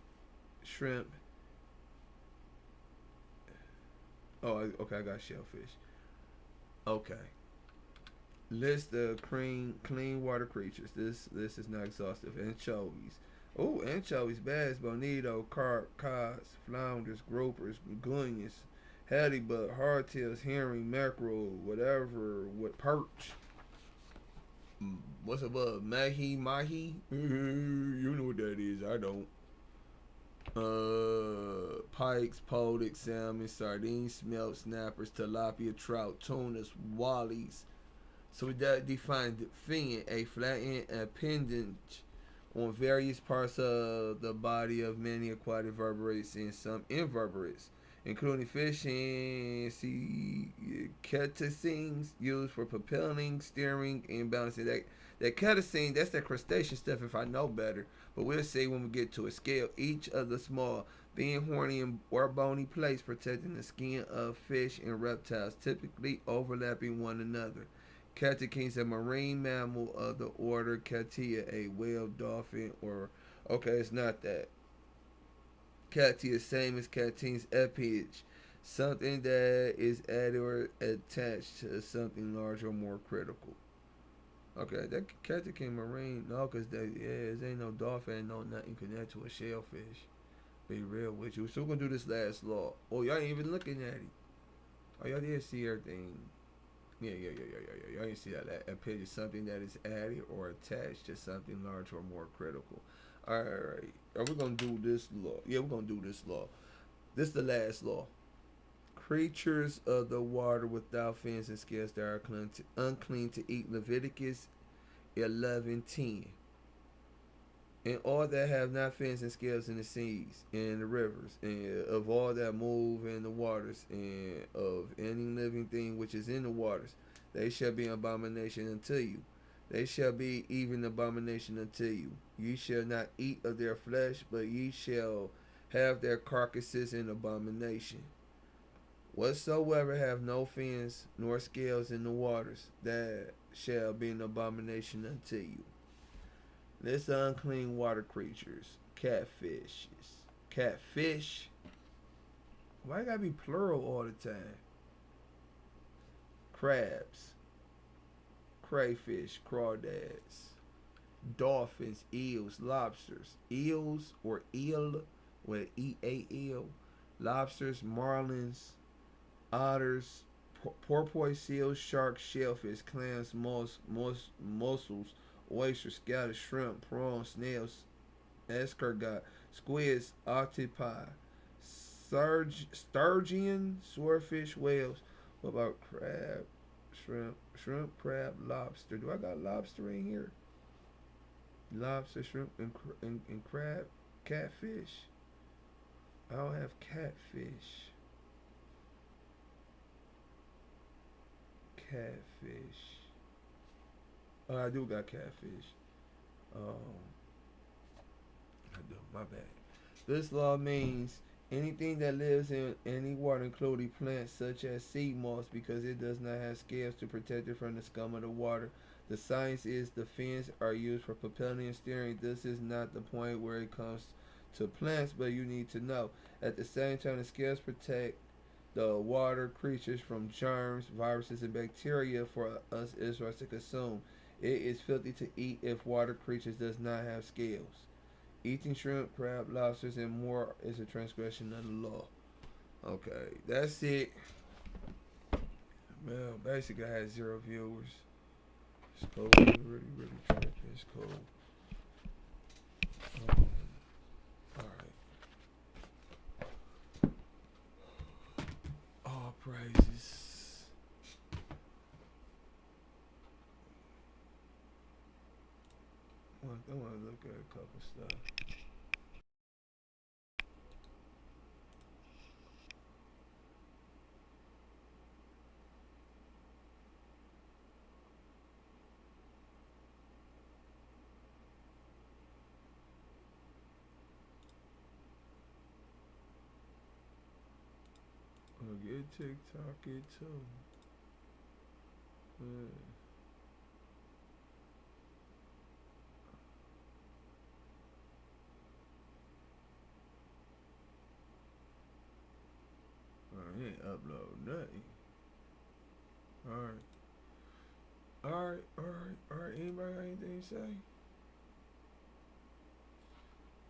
Shrimp. Oh, okay, I got shellfish. Okay. List of clean water creatures. This is not exhaustive. Anchovies. Oh, anchovies, bass, bonito, carp, cod, flounders, gropers, gunions, halibut, hardtails, herring, mackerel, whatever, what perch. What's above? Mahi? You know what that is. I don't. Pikes, pollock, salmon, sardines, smelt, snappers, tilapia, trout, tunas, wallies. So that defined fin, a flattened appendage on various parts of the body of many aquatic vertebrates and some invertebrates. including fishing, see, catechins used for propelling, steering, and balancing. That catechine, that's that crustacean stuff if I know better. But we'll see when we get to a scale. Each of the small, thin, horny, or bony plates protecting the skin of fish and reptiles, typically overlapping one another. Catechins, a marine mammal of the order Catia, a whale, dolphin, or okay, it's not that. Catia, same as cateen's epage, something that is added or attached to something larger or more critical. Okay, that catechin marine, no, cause there ain't no dolphin, no nothing connected to a shellfish. Be real with you. So we're gonna do this last law. Oh, y'all ain't even looking at it. Oh, y'all did see everything. Yeah. Y'all didn't see that. That epage is something that is added or attached to something larger or more critical. Alright. Are we gonna do this law? Yeah, we're gonna do this law. This is the last law. Creatures of the water without fins and scales that are unclean to eat. Leviticus 11:10. And all that have not fins and scales in the seas, and the rivers, and of all that move in the waters, and of any living thing which is in the waters, they shall be an abomination unto you. They shall be even abomination unto you. Ye shall not eat of their flesh, but ye shall have their carcasses in abomination. Whatsoever have no fins nor scales in the waters, that shall be an abomination unto you. This unclean water creatures, catfishes. Catfish. Why gotta be plural all the time? Crabs, crayfish, crawdads, dolphins, eels, lobsters, eels or eel with EAL, lobsters, marlins, otters, porpoise, seals, sharks, shellfish, clams, mussels, oysters, scallops, shrimp, prawns, snails, escargot, squids, octopi, sturgeon, swordfish, whales. What about crab, shrimp, crab, lobster? Do I got lobster in here? Lobster, shrimp, and crab, catfish. I don't have catfish. Catfish. Oh, I do got catfish. Um, I do. My bad. This law means anything that lives in any water, including plants such as sea moss, because it does not have scales to protect it from the scum of the water. The science is the fins are used for propelling and steering. This is not the point where it comes to plants, but you need to know. At the same time, the scales protect the water creatures from germs, viruses, and bacteria for us Israelites to consume. It is filthy to eat if water creatures does not have scales. Eating shrimp, crab, lobsters, and more is a transgression of the law. Okay, that's it. Well, basically, I had 0 viewers. It's cool. Really tripping. It's cool. Alright. All praises. I want to look at a couple stuff. I'll get TikTok it too. Yeah. He ain't upload nothing. Alright. Alright. Anybody got anything to say?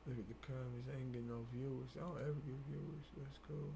Look at the comments. I ain't getting no viewers. I don't ever get viewers. That's cool.